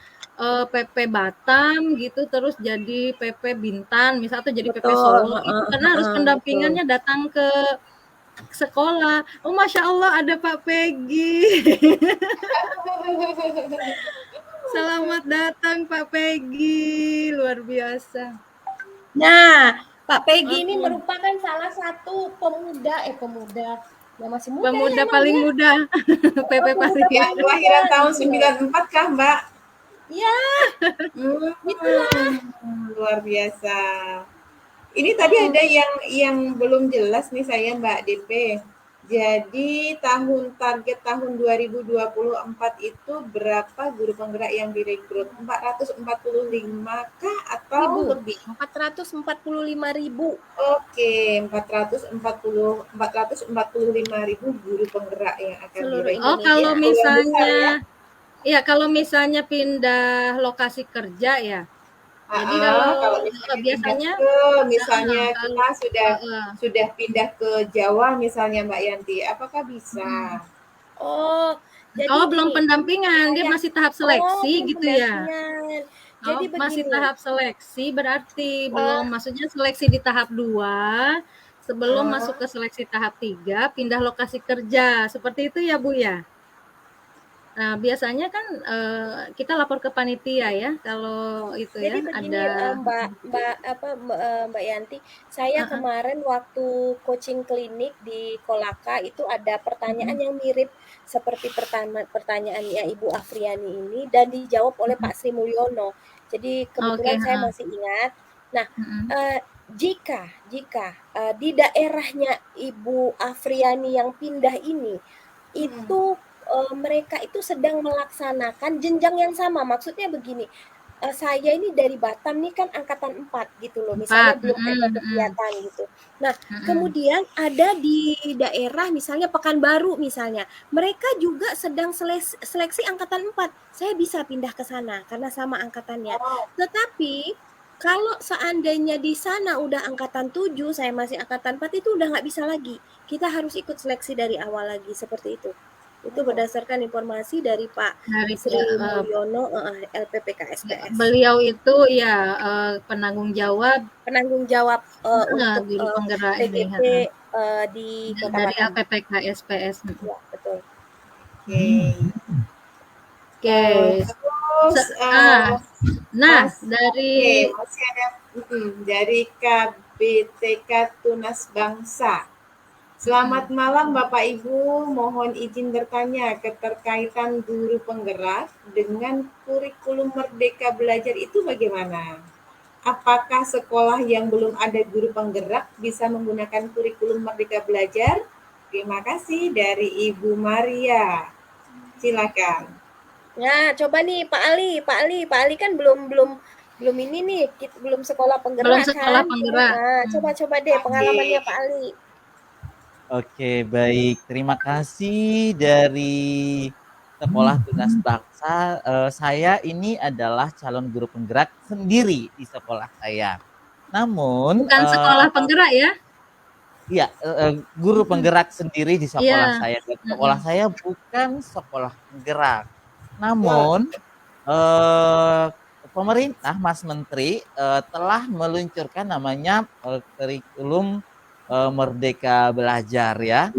PP Batam gitu terus jadi PP Bintan misal atau jadi PP Solo itu karena harus pendampingannya datang ke sekolah. Oh, Masya Allah ada Pak Peggy. Selamat datang Pak Peggy, luar biasa. Nah, Pak Peggy ini merupakan salah satu pemuda yang masih muda. Pemuda paling muda. PP paling yang kelahiran tahun 94 kah, Mbak? Iya. Luar biasa. Ini tadi ada yang belum jelas nih saya Mbak DP. Jadi target tahun 2024 itu berapa guru penggerak yang direkrut? 445 kah atau lebih? 445.000. Oke, 445.000 guru penggerak yang akan direkrut. Oh, kalau misalnya kalau misalnya pindah lokasi kerja ya. Jadi kalau biasanya misalnya kita sudah pindah ke Jawa misalnya Mbak Yanti, apakah bisa? Jadi belum pendampingan, dia masih tahap seleksi gitu ya. Jadi masih begini. tahap seleksi berarti belum maksudnya seleksi di tahap 2 sebelum masuk ke seleksi tahap 3 pindah lokasi kerja. Seperti itu ya Bu ya. Nah, biasanya kan kita lapor ke panitia ya kalau itu. Jadi ya begini, ada Mbak Yanti, saya kemarin waktu coaching klinik di Kolaka itu ada pertanyaan yang mirip seperti pertanyaannya Ibu Afriani ini dan dijawab oleh Pak Sri Mulyono. Jadi kebetulan saya masih ingat. Nah, jika di daerahnya Ibu Afriani yang pindah ini itu mereka itu sedang melaksanakan jenjang yang sama. Maksudnya begini, saya ini dari Batam nih kan angkatan 4 gitu loh. Misalnya belum ada kegiatan gitu. Nah, kemudian ada di daerah misalnya Pekanbaru misalnya. Mereka juga sedang seleksi angkatan 4. Saya bisa pindah ke sana karena sama angkatannya. Tetapi kalau seandainya di sana udah angkatan 7, saya masih angkatan 4 itu udah nggak bisa lagi. Kita harus ikut seleksi dari awal lagi seperti itu. Itu berdasarkan informasi dari Pak Dari Sri Mulyono, LPP KSPS. beliau itu ya penanggung jawab Penanggung jawab untuk guru penggerak ini TGP di Kota dari Batam. LPP KSPS. Ya, betul. Oke. Oke. Terus Nah, Mas- dari masih ada dari KBTK Tunas Bangsa. Selamat malam Bapak Ibu, mohon izin bertanya keterkaitan guru penggerak dengan kurikulum Merdeka Belajar itu bagaimana? Apakah sekolah yang belum ada guru penggerak bisa menggunakan kurikulum Merdeka Belajar? Terima kasih dari Ibu Maria. Silakan. Ya, coba nih Pak Ali kan belum ini nih, belum sekolah penggerak belum sekolah kan? penggerak. Nah, coba deh pengalamannya Pak Ali. Oke, baik. Terima kasih dari Sekolah Tunas Bangsa. Saya ini adalah calon guru penggerak sendiri di sekolah saya. Namun Bukan sekolah penggerak ya? Iya, guru penggerak sendiri di sekolah Iya. saya. Dan sekolah saya bukan sekolah penggerak. Namun pemerintah, Mas Menteri telah meluncurkan namanya kurikulum Merdeka Belajar ya.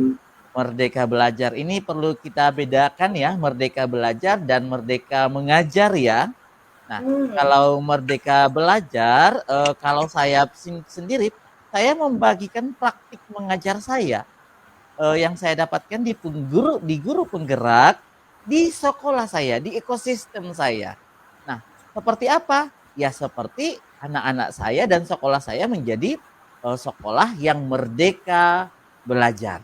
Merdeka Belajar ini perlu kita bedakan ya, Merdeka Belajar dan Merdeka Mengajar ya. Nah, kalau Merdeka Belajar, kalau saya sendiri, saya membagikan praktik mengajar saya yang saya dapatkan di guru penggerak di sekolah saya, di ekosistem saya. Nah, seperti apa? Ya seperti anak-anak saya dan sekolah saya menjadi sekolah yang merdeka belajar.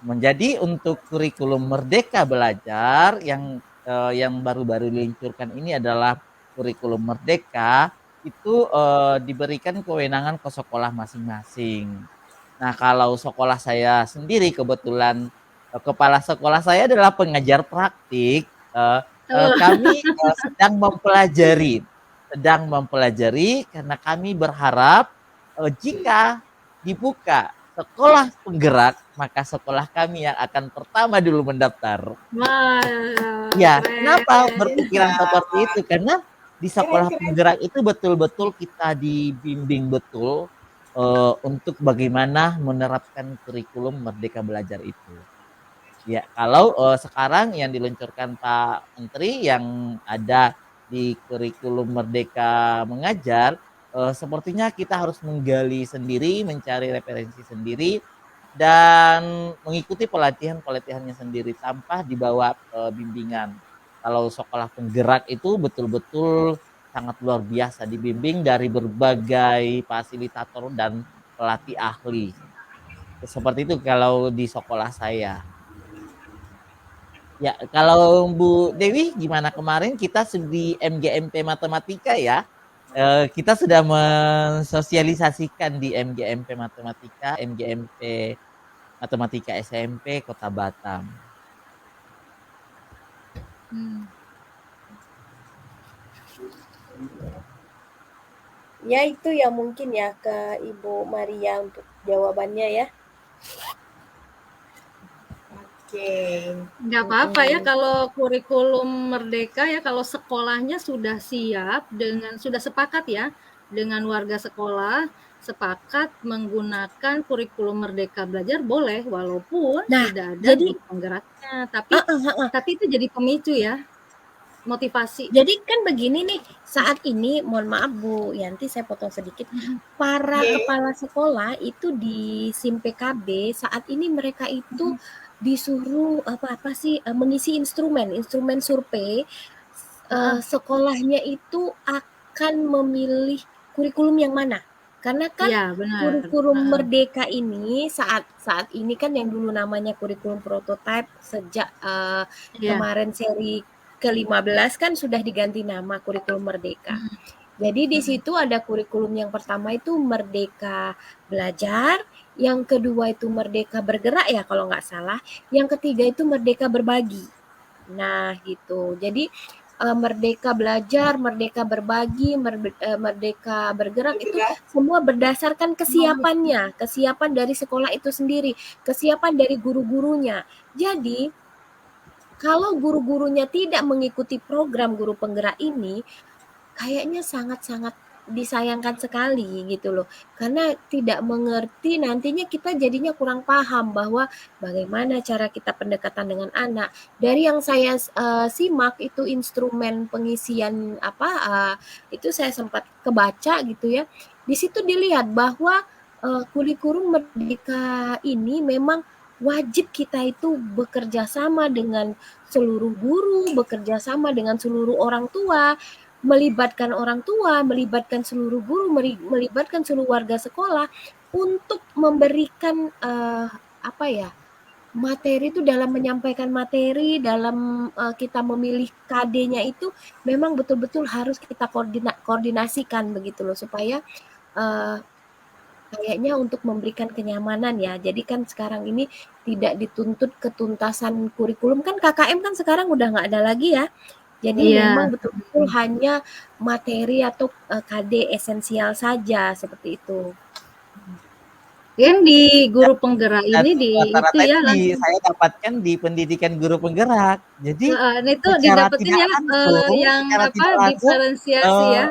Menjadi untuk kurikulum Merdeka Belajar yang baru-baru diluncurkan ini adalah kurikulum Merdeka, itu diberikan kewenangan ke sekolah masing-masing. Nah, kalau sekolah saya sendiri kebetulan kepala sekolah saya adalah pengajar praktik. Kami sedang mempelajari karena kami berharap jika dibuka sekolah penggerak, maka sekolah kami yang akan pertama dulu mendaftar. Ya, kenapa berpikiran seperti itu? Karena di sekolah penggerak itu betul-betul kita dibimbing betul untuk bagaimana menerapkan kurikulum Merdeka Belajar itu. Ya, kalau sekarang yang diluncurkan Pak Menteri yang ada di kurikulum Merdeka Mengajar, sepertinya kita harus menggali sendiri, mencari referensi sendiri, dan mengikuti pelatihannya sendiri tanpa dibawa bimbingan. Kalau sekolah penggerak itu betul-betul sangat luar biasa, dibimbing dari berbagai fasilitator dan pelatih ahli. Seperti itu kalau di sekolah saya. Ya, kalau Bu Dewi gimana kemarin kita di MGMP Matematika ya? Kita sudah mensosialisasikan di MGMP Matematika, MGMP Matematika SMP Kota Batam. Ya itu ya mungkin ya ke Ibu Maria untuk jawabannya ya. Nggak apa-apa ya kalau kurikulum Merdeka ya, kalau sekolahnya sudah siap sudah sepakat ya dengan warga sekolah, sepakat menggunakan kurikulum Merdeka Belajar boleh walaupun tidak ada guru penggeraknya, tapi itu jadi pemicu ya, motivasi. Jadi kan begini nih, saat ini mohon maaf Bu Yanti saya potong sedikit, para kepala sekolah itu di SIM PKB saat ini mereka itu disuruh mengisi instrumen survei. Sekolahnya itu akan memilih kurikulum yang mana, karena kan Ya, benar. kurikulum Merdeka ini saat ini kan yang dulu namanya kurikulum prototipe sejak kemarin seri ke-15 kan sudah diganti nama kurikulum Merdeka. Jadi di situ ada kurikulum yang pertama itu Merdeka Belajar, yang kedua itu Merdeka Bergerak ya kalau nggak salah, yang ketiga itu Merdeka Berbagi. Nah gitu. Jadi merdeka belajar, merdeka berbagi, merdeka bergerak itu Bergerak. semua berdasarkan kesiapannya, kesiapan dari sekolah itu sendiri, kesiapan dari guru-gurunya. Jadi kalau guru-gurunya tidak mengikuti program guru penggerak ini, kayaknya sangat-sangat disayangkan sekali gitu loh. Karena tidak mengerti, nantinya kita jadinya kurang paham bahwa bagaimana cara kita pendekatan dengan anak. Dari yang saya simak itu instrumen pengisian itu saya sempat kebaca gitu ya. Di situ dilihat bahwa kurikulum merdeka ini memang wajib kita itu bekerja sama dengan seluruh guru, bekerja sama dengan seluruh orang tua, melibatkan orang tua, melibatkan seluruh guru, melibatkan seluruh warga sekolah untuk memberikan materi itu dalam menyampaikan materi, dalam kita memilih KD-nya itu memang betul-betul harus kita koordinasikan begitu loh supaya kayaknya untuk memberikan kenyamanan ya. Jadi kan sekarang ini tidak dituntut ketuntasan kurikulum, kan KKM kan sekarang udah nggak ada lagi ya. Jadi memang Iya. betul-betul hanya materi atau KD esensial saja seperti itu. Yang di guru penggerak Dan ini di itu rata-rata ya itu langsung saya dapatkan di pendidikan guru penggerak. Jadi itu secara didapetin tidak ya langsung, yang secara tidak langsung, diferensiasi ya,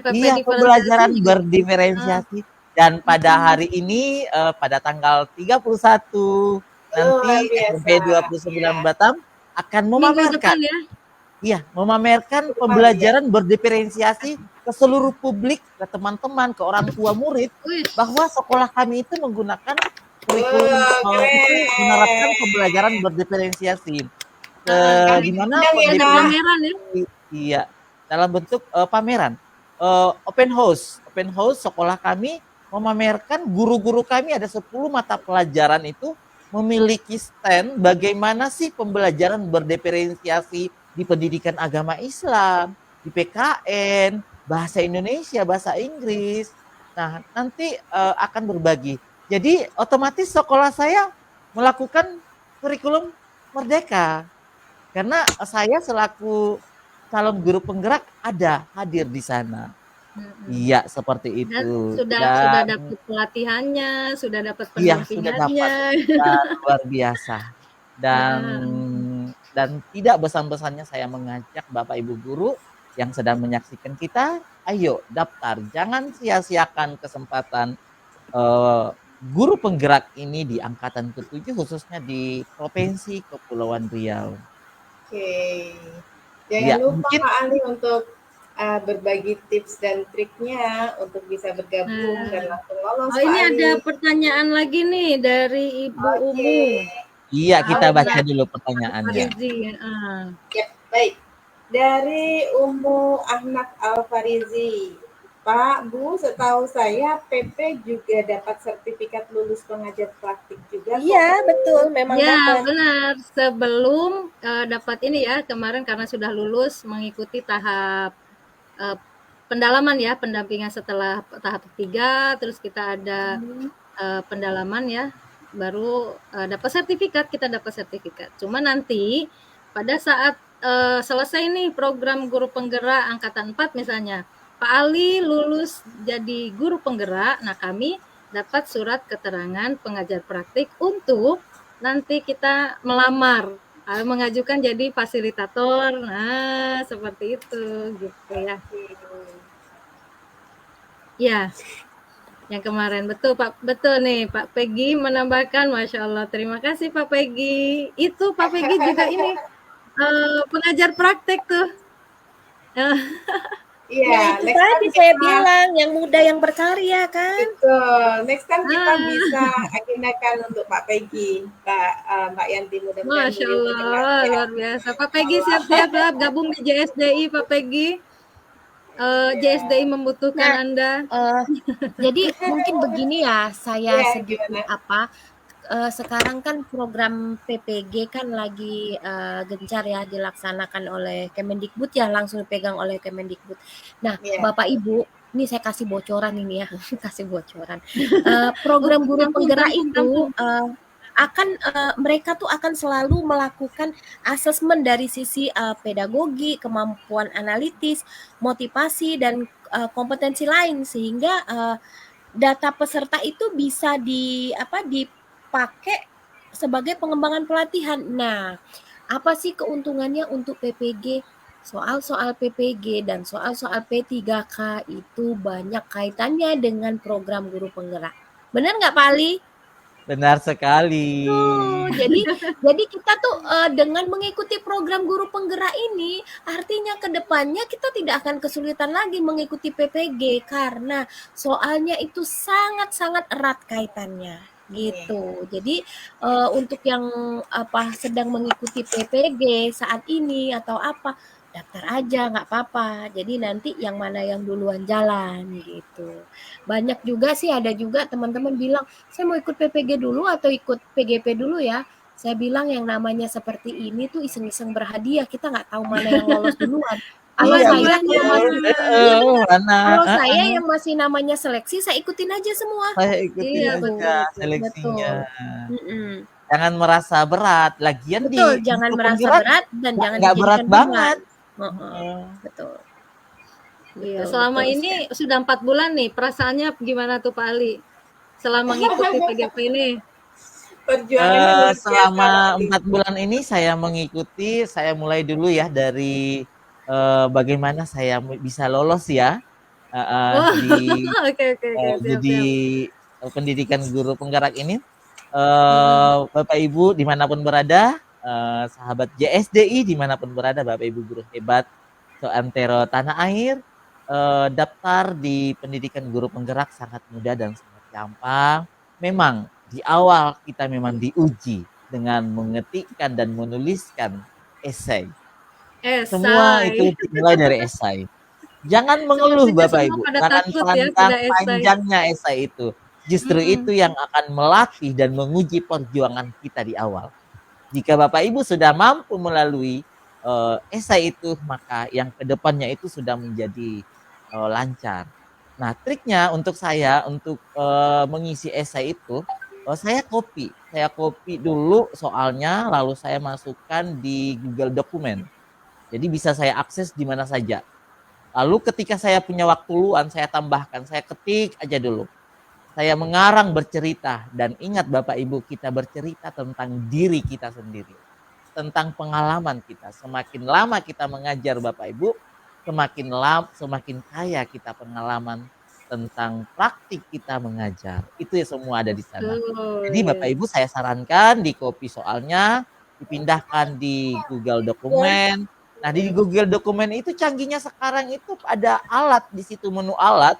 RPP iya diferensiasi pembelajaran juga. berdiferensiasi. Dan pada hari ini pada tanggal 31 nanti Luar biasa. SMP 29 Batam akan Minggu depan memamerkan ya. pembelajaran berdiferensiasi ke seluruh publik, ke teman-teman, ke orang tua murid, Wih, bahwa sekolah kami itu menggunakan kurikulum itu menerapkan pembelajaran berdiferensiasi. Di mana ada pameran ya. iya, dalam bentuk pameran. Open house sekolah kami memamerkan guru-guru kami ada 10 mata pelajaran itu memiliki stand bagaimana sih pembelajaran berdiferensiasi di pendidikan agama Islam, di PKN, bahasa Indonesia, bahasa Inggris. Nah, nanti akan berbagi. Jadi otomatis sekolah saya melakukan kurikulum merdeka. Karena saya selaku calon guru penggerak hadir di sana. Iya, seperti Dan itu. sudah dapat pelatihannya, sudah dapat Iya, sudah pendampingannya. dapat. Dan luar biasa. Dan tidak bosan-bosannya saya mengajak Bapak Ibu guru yang sedang menyaksikan kita, ayo daftar. Jangan sia-siakan kesempatan guru penggerak ini di angkatan ke-7 khususnya di Provinsi Kepulauan Riau. Oke. Jangan Ya, lupa mungkin Pak Ali untuk berbagi tips dan triknya untuk bisa bergabung dan langsung lolos Pak Ini Ali. ada pertanyaan lagi nih dari Ibu Umu. Iya, kita baca dulu pertanyaannya. Ya, baik. Dari Umu Ahmad Al-Farizi. Pak, Bu, setahu saya PP juga dapat sertifikat lulus pengajar praktik juga. Iya, betul, memang Ya, dapat. benar. Sebelum dapat ini ya, kemarin karena sudah lulus mengikuti tahap pendalaman ya, pendampingan setelah tahap 3, terus kita ada pendalaman ya, baru dapat sertifikat, kita dapat sertifikat. Cuma nanti pada saat selesai nih program guru penggerak angkatan 4 misalnya, Pak Ali lulus jadi guru penggerak, nah kami dapat surat keterangan pengajar praktik untuk nanti kita melamar, mengajukan jadi fasilitator. Nah, seperti itu gitu ya. Ya, yang kemarin betul Pak, betul nih Pak Peggy menambahkan, Masya Allah, terima kasih Pak Peggy. Itu Pak Peggy juga ini pengajar praktek tuh. Iya, itu tadi saya bilang yang muda yang berkarya kan. Betul. Next time kita bisa agendakan untuk Pak Peggy, Mbak Yanti, mudah-mudahan. Masya Allah, luar biasa. Pak Peggy siap-siap ya gabung di JSDI, Pak Peggy. JSDI membutuhkan Anda. Jadi mungkin begini ya, saya sedikit sekarang kan program PPG kan lagi gencar ya dilaksanakan oleh Kemendikbud ya, langsung dipegang oleh Kemendikbud. Nah, Bapak Ibu, ini saya kasih bocoran ini ya, kasih bocoran. Program guru penggerak itu mereka tuh akan selalu melakukan asesmen dari sisi pedagogi, kemampuan analitis, motivasi dan kompetensi lain, sehingga data peserta itu bisa dipakai sebagai pengembangan pelatihan. Nah, apa sih keuntungannya untuk PPG? Soal-soal PPG dan soal-soal P3K itu banyak kaitannya dengan program guru penggerak. Benar nggak, Pak Ali? Benar sekali. Jadi kita tuh dengan mengikuti program guru penggerak ini, artinya ke depannya kita tidak akan kesulitan lagi mengikuti PPG karena soalnya itu sangat-sangat erat kaitannya gitu. Jadi untuk yang sedang mengikuti PPG saat ini atau apa, daftar aja nggak apa-apa. Jadi nanti yang mana yang duluan jalan gitu. Banyak juga sih, ada juga teman-teman bilang, saya mau ikut PPG dulu atau ikut PGP dulu ya. Saya bilang yang namanya seperti ini tuh iseng-iseng berhadiah, kita nggak tahu mana yang lolos duluan. Kalau Iya saya betul. yang masih Mana? kalau saya yang masih namanya seleksi, saya ikutin aja semua. Saya ikutin Iya, aja betul. seleksinya. Mm-mm. Jangan merasa berat. Lagian Betul, di jangan guru merasa penggerak berat dan jangan nggak berat dijadikan beban. banget. Betul. Iya, Betul, selama betul ini sekali. sudah 4 bulan nih, perasaannya gimana tuh Pak Ali? Selama ngikuti PGP ini? Perjuangannya luar biasa, Selama Pak Ali. 4 bulan ini saya mengikuti, saya mulai dulu ya dari bagaimana saya bisa lolos ya Oh, di oke oke oke, siap jadi siap. pendidikan guru penggerak ini. Mhm. Bapak Ibu dimanapun berada, sahabat JSDI dimanapun berada, Bapak Ibu guru hebat seantero tanah air, daftar di pendidikan guru penggerak sangat mudah dan sangat gampang. Memang di awal kita memang diuji dengan mengetikkan dan menuliskan esai. Semua itu Esai. dimulai dari esai. Jangan mengeluh Sepertinya Bapak semua Ibu, pada jangan takut ya pandang pada esai. panjangnya esai itu. Justru itu Mhm. yang akan melatih dan menguji perjuangan kita di awal. Jika Bapak Ibu sudah mampu melalui esai itu, maka yang kedepannya itu sudah menjadi lancar. Nah, triknya untuk saya untuk mengisi esai itu, saya copy dulu soalnya, lalu saya masukkan di Google Dokumen. Jadi bisa saya akses di mana saja. Lalu ketika saya punya waktu luang, saya tambahkan, saya ketik aja dulu. Saya mengarang bercerita, dan ingat Bapak Ibu, kita bercerita tentang diri kita sendiri, tentang pengalaman kita. Semakin lama kita mengajar Bapak Ibu, semakin kaya kita pengalaman tentang praktik kita mengajar. Itu ya semua ada di sana. Jadi Bapak Betul. Ibu saya sarankan di copy soalnya, dipindahkan di Google Dokumen. Nah di Google Dokumen itu canggihnya sekarang itu ada alat di situ, menu alat,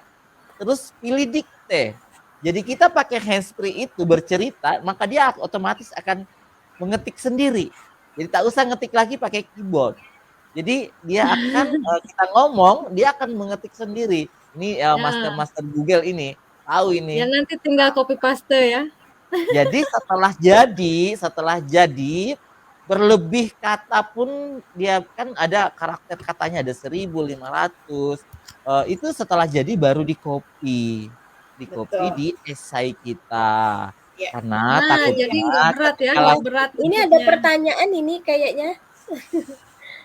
terus pilih dikte. Jadi kita pakai handsfree itu bercerita, maka dia otomatis akan mengetik sendiri. Jadi tak usah ngetik lagi pakai keyboard. Jadi dia akan kita ngomong, dia akan mengetik sendiri. Ini Ya, master Google ini tahu ya ini. nanti tinggal copy paste ya. Jadi setelah jadi berlebih kata pun dia kan ada karakter katanya ada 1.500. Itu setelah jadi baru di copy Betul. di esai kita. Ya. Karena Nah, takutnya jadi nggak berat ya, kalau nggak berat Ini ada hidupnya. pertanyaan ini kayaknya.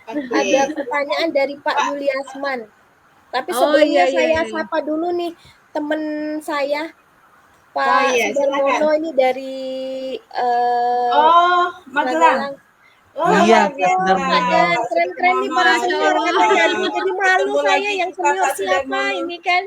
Oke. Ada pertanyaan dari Pak Yuliasman. Tapi Oh sebelumnya iya iya saya iya. sapa dulu nih teman saya Oh Pak iya, Sudarmono silakan. ini dari Oh, Magelang. Magelang. Oh, iya luar Pak biasa. Pak Dan, Pak keren-keren nih Sudarmono, para Masya senior akhirnya katanya. Allah. Aduh, jadi malu ketemu saya lagi yang kita, senior Pak siapa Sudarmono. ini kan.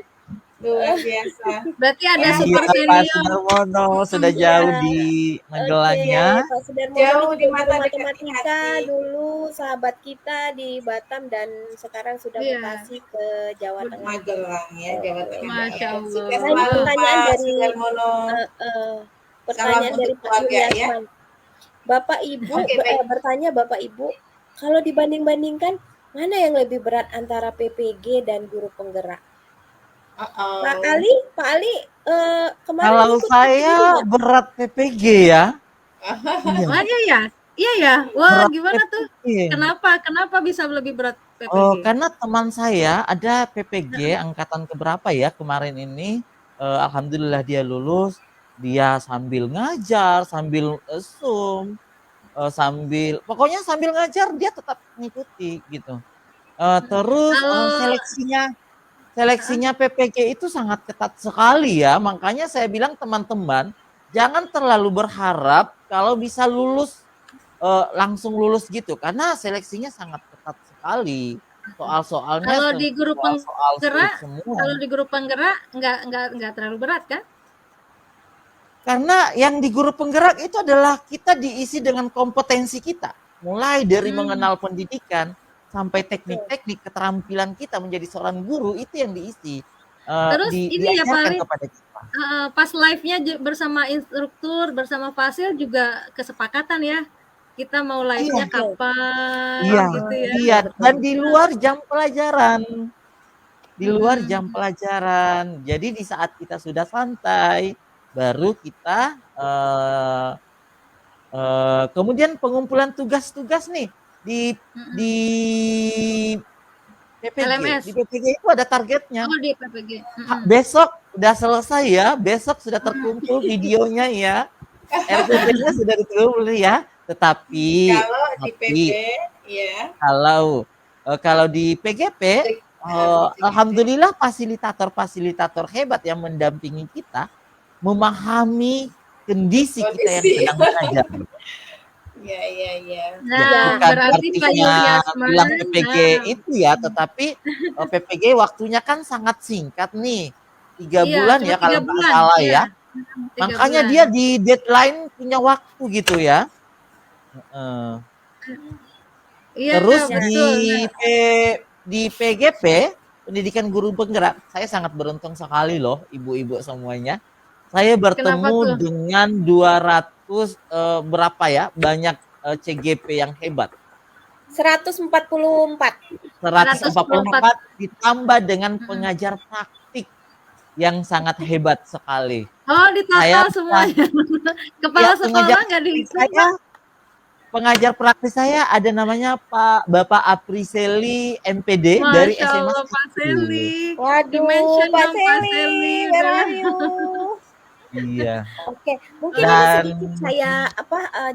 Luar biasa. Berarti ada Ya, super Iya Pak senior. Sudarmono sudah Iya, jauh di oke. Magelangnya. Pak Sudarmono jauh ini di juga mata guru dekat di matematika hati. dulu, sahabat kita di Batam dan sekarang sudah Iya, mutasi ke Jawa Tengah. Magelang ya, Jawa Oke. Tengah. Masya Ya. Sukses Allah. Nah, ini selalu pertanyaan Pak dari Sudarmono. eh, Salam pertanyaan untuk dari Pak keluarga ya. Yuliasman. Bapak Ibu Oke, baik. bertanya Bapak Ibu, kalau dibanding-bandingkan mana yang lebih berat antara PPG dan guru penggerak? Pak Ali, kemarin Kalau ikut PPG saya nggak? berat PPG ya. Iya, Wah iya ya, iya ya. Wah berat gimana tuh? PPG. Kenapa bisa lebih berat PPG? Karena teman saya ada PPG Heeh. angkatan keberapa ya kemarin ini, alhamdulillah dia lulus. dia sambil ngajar, sambil Zoom, pokoknya sambil ngajar dia tetap mengikuti gitu. Terus Kalau seleksinya PPG itu sangat ketat sekali ya. Makanya saya bilang teman-teman jangan terlalu berharap kalau bisa lulus langsung lulus gitu karena seleksinya sangat ketat sekali. Soal-soalnya kalau di guru soal-soal sulit penggerak, semua. kalau di guru penggerak nggak terlalu berat kan? Karena yang di guru penggerak itu adalah kita diisi dengan kompetensi kita. Mulai dari mengenal pendidikan sampai teknik-teknik keterampilan kita menjadi seorang guru itu yang diisi. Terus ini ya Diajarkan Pak kepada kita. pas live-nya bersama instruktur, bersama Fasil juga kesepakatan ya. Kita mau live-nya Iya, kapan iya, gitu ya. iya. Dan di Nah, luar jam pelajaran. Di luar jam mm-mm. pelajaran. Jadi di saat kita sudah santai, baru kita kemudian pengumpulan tugas-tugas nih di Mm-mm. di PPG. LMS. Di PPG itu ada targetnya. Oh di PPG. Mm-mm. Besok udah selesai ya, besok sudah terkumpul videonya ya. RPP-nya sudah dikumpul ya. Tetapi Kalau di PP, ya. kalau di PGP alhamdulillah fasilitator-fasilitator hebat yang mendampingi kita memahami kondisi kita yang sedang mengajar. Ya. Ya, Nah, bukan berarti Pak artinya Yuliasma, bilang PPG nah, itu ya, tetapi PPG waktunya kan sangat singkat nih. 3 iya, bulan cuma ya 3 kalau nggak bulan, salah iya, ya. 3 Makanya bulan. dia di deadline punya waktu gitu ya. Heeh. Iya, Terus betul. di PGP, pendidikan guru penggerak, saya sangat beruntung sekali loh ibu-ibu semuanya. Saya Kenapa bertemu tuh? dengan 200 berapa ya, banyak CGP yang hebat. 144. 144 ditambah dengan pengajar praktik yang sangat hebat sekali. Oh, di Saya total semuanya. Kepala sekolah nggak dihitung, Pak? pengajar praktis saya ada namanya Bapak Apriseli MPD dari Masya SMA Allah, Pak 1. Seli. Waduh, Di-mention Pak dong, Pak Seli, Seli. where Udah. are you? Iya. Oke, mungkin ini Dan sedikit saya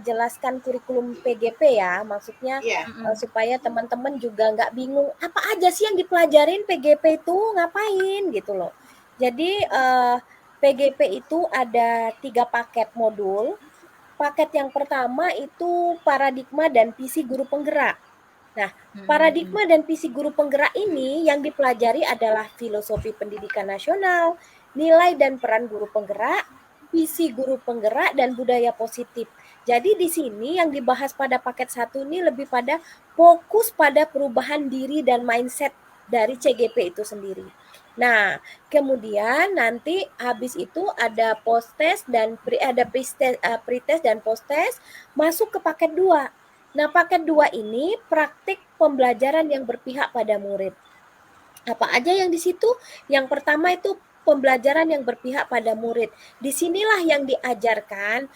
jelaskan kurikulum PGP ya, maksudnya Iya. supaya teman-teman juga nggak bingung apa aja sih yang dipelajarin PGP itu ngapain gitu loh. Jadi PGP itu ada 3 paket modul. Paket yang pertama itu paradigma dan visi guru penggerak. Nah, paradigma dan visi guru penggerak ini yang dipelajari adalah filosofi pendidikan nasional, nilai dan peran guru penggerak, visi guru penggerak, dan budaya positif. Jadi di sini yang dibahas pada paket 1 ini lebih pada fokus pada perubahan diri dan mindset dari CGP itu sendiri. Nah, kemudian nanti habis itu ada post-test dan pre-test dan post-test masuk ke paket 2. Nah, paket 2 ini praktik pembelajaran yang berpihak pada murid. Apa aja yang di situ? Yang pertama itu pembelajaran yang berpihak pada murid. Disinilah yang diajarkan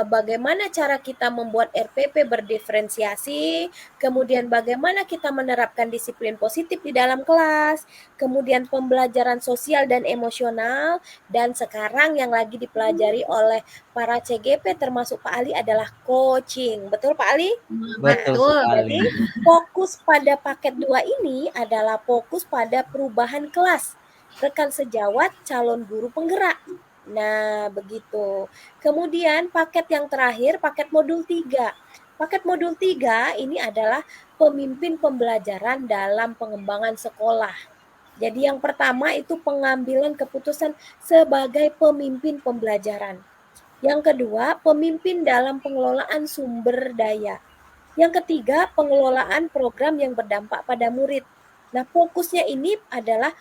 bagaimana cara kita membuat RPP berdiferensiasi, kemudian bagaimana kita menerapkan disiplin positif di dalam kelas, kemudian pembelajaran sosial dan emosional, dan sekarang yang lagi dipelajari oleh para CGP termasuk Pak Ali adalah coaching. Betul Pak Ali? betul Betul. sekali. Jadi fokus pada paket 2 ini adalah fokus pada perubahan kelas rekan sejawat calon guru penggerak. Nah, begitu. Kemudian paket yang terakhir, paket modul 3. Paket modul 3 ini adalah pemimpin pembelajaran dalam pengembangan sekolah. Jadi yang pertama itu pengambilan keputusan sebagai pemimpin pembelajaran. Yang kedua, pemimpin dalam pengelolaan sumber daya. Yang ketiga, pengelolaan program yang berdampak pada murid. Nah, fokusnya ini adalah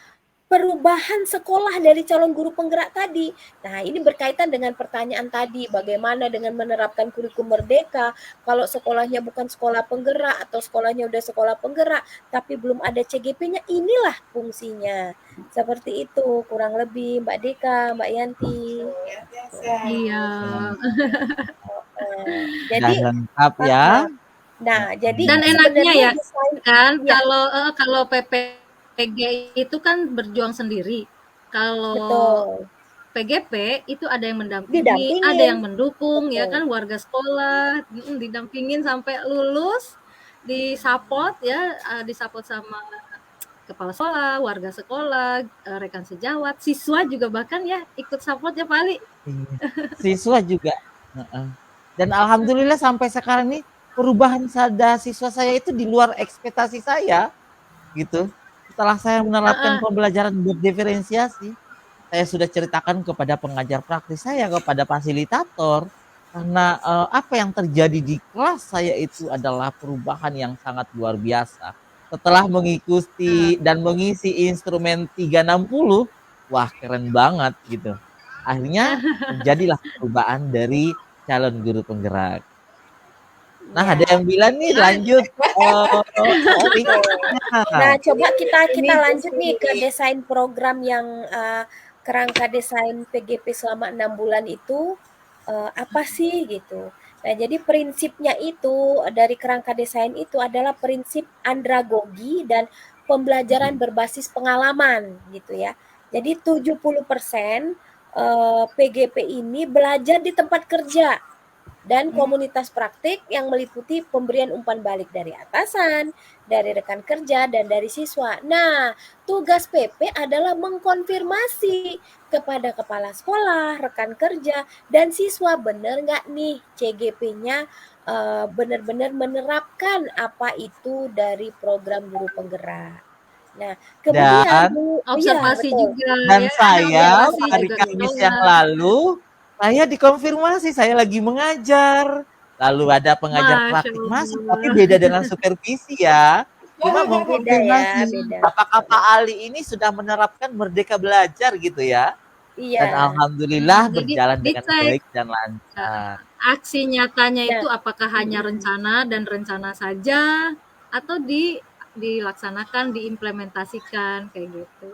perubahan sekolah dari calon guru penggerak tadi. Nah, ini berkaitan dengan pertanyaan tadi, bagaimana dengan menerapkan kurikulum merdeka kalau sekolahnya bukan sekolah penggerak atau sekolahnya udah sekolah penggerak tapi belum ada CGP-nya, inilah fungsinya. Seperti itu kurang lebih Mbak Deka, Mbak Yanti. Luar biasa. Iya. Jadi lengkap ya. Nah, jadi Dan enaknya ya desain kan ya, kalau PPG itu kan berjuang sendiri. Kalau betul. PGP itu ada yang mendampingi, Didampingin. ada yang mendukung, ya Betul. kan, warga sekolah, didampingin sampai lulus, disupport ya, disupport sama kepala sekolah, warga sekolah, rekan sejawat, siswa juga bahkan ya ikut support ya Pak Ali. Iya. Siswa juga. Heeh. Dan alhamdulillah sampai sekarang nih perubahan siswa saya itu di luar ekspektasi saya gitu. Setelah saya menerapkan Heeh. pembelajaran berdiferensiasi, saya sudah ceritakan kepada pengajar praktis saya, kepada fasilitator, karena apa yang terjadi di kelas saya itu adalah perubahan yang sangat luar biasa. Setelah mengikuti dan mengisi instrumen 360, wah keren banget gitu. Akhirnya terjadilah perubahan dari calon guru penggerak. Nah, ada Ya. yang bilang nih lanjut Nah, coba kita Ini lanjut nih ke ini. desain program yang kerangka desain PGP selama 6 bulan itu apa sih gitu. Nah, jadi prinsipnya itu dari kerangka desain itu adalah prinsip andragogi dan pembelajaran berbasis pengalaman gitu ya. Jadi 70% PGP ini belajar di tempat kerja dan komunitas praktik yang meliputi pemberian umpan balik dari atasan, dari rekan kerja, dan dari siswa. Nah, tugas PP adalah mengkonfirmasi kepada kepala sekolah, rekan kerja, dan siswa benar nggak nih CGP-nya benar-benar menerapkan apa itu dari program guru penggerak. Nah, kemudian dan Observasi betul. juga dan ya, saya evaluasi hari juga Kamis sekolah. yang lalu saya dikonfirmasi saya lagi mengajar. Lalu ada pengajar Masya praktik masuk, Allah. tapi beda dengan supervisi ya. Cuma Beda ya, mengkonfirmasi beda. apakah Pak Ali ini sudah menerapkan Merdeka Belajar gitu ya. Dan Iya. alhamdulillah Jadi berjalan dengan dicek baik dan lancar. aksi nyatanya Nah, itu apakah hanya rencana dan rencana saja atau dilaksanakan, diimplementasikan kayak gitu.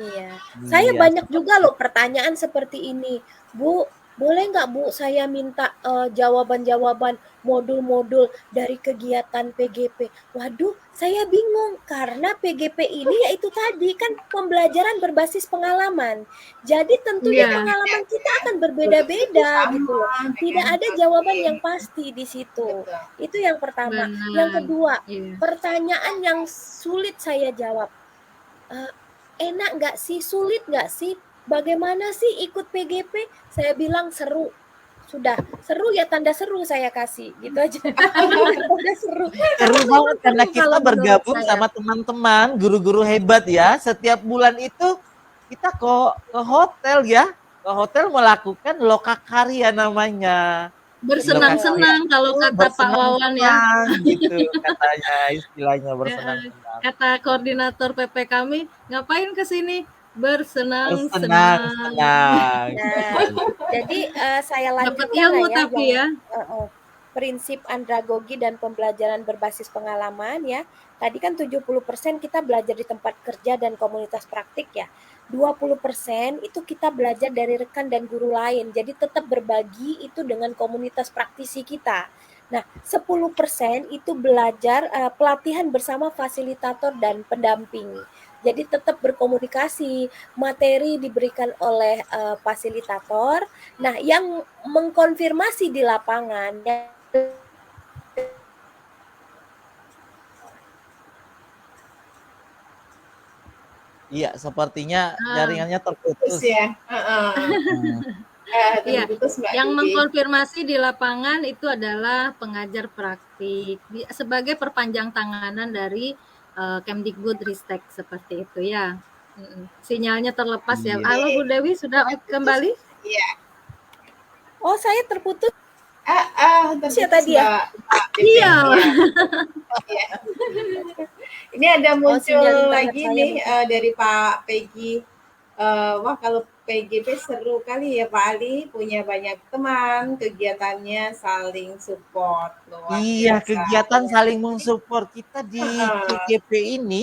iya. Saya Iya, banyak seperti juga loh pertanyaan seperti ini. Bu, boleh nggak Bu saya minta jawaban-jawaban modul-modul dari kegiatan PGP? Waduh, saya bingung karena PGP ini yaitu tadi kan pembelajaran berbasis pengalaman. Jadi tentunya Iya, pengalaman kita akan berbeda-beda gitu loh. Tidak ada jawaban yang pasti di situ. Betul. Itu yang pertama. Yang benar. kedua, Iya. pertanyaan yang sulit saya jawab. Enak nggak sih? Sulit nggak sih? Bagaimana sih ikut PGP? Saya bilang seru. Sudah, seru ya tanda seru saya kasih, gitu aja. Tanda seru. seru Karena memang banget karena seru kita kalau menurut bergabung saya. sama teman-teman guru-guru hebat ya. Setiap bulan itu kita ke hotel ya, ke hotel melakukan lokakarya namanya. Di Bersenang-senang kalau itu kata Pak Wawan ya. bersenang-senang gitu katanya istilahnya Ya, bersenang-senang. kata koordinator PP kami, ngapain ke sini? Bersenang-senang. Bersenang-senang. Nah, jadi saya Dapat lanjutkan ilmu lah ya tapi yang ya. prinsip andragogi dan pembelajaran berbasis pengalaman ya. Tadi kan 70% kita belajar di tempat kerja dan komunitas praktik ya. 20% itu kita belajar dari rekan dan guru lain. Jadi tetap berbagi itu dengan komunitas praktisi kita. Nah, 10% itu belajar pelatihan bersama fasilitator dan pendamping. Jadi tetap berkomunikasi, materi diberikan oleh fasilitator. Nah, yang mengkonfirmasi di lapangan Iya, sepertinya Ah, jaringannya Terus terputus. ya. iya, Terputus Mbak yang Didi. mengkonfirmasi di lapangan itu adalah pengajar praktik sebagai perpanjang tanganan dari Kemdikbud Ristek seperti itu ya. Sinyalnya terlepas ya. Iya. Halo Bu Dewi, sudah kembali? Iya. oh saya terputus Terputus ya tadi ya. Mbak Didi. Iya. Iya. Ini ada muncul sinyal internet lagi saya nih mungkin. dari Pak Peggy. Wah kalau PGP seru kali ya Pak Ali, punya banyak teman, kegiatannya saling support, luar Iya, biasa. kegiatan saling mensupport kita di Heeh. CGP ini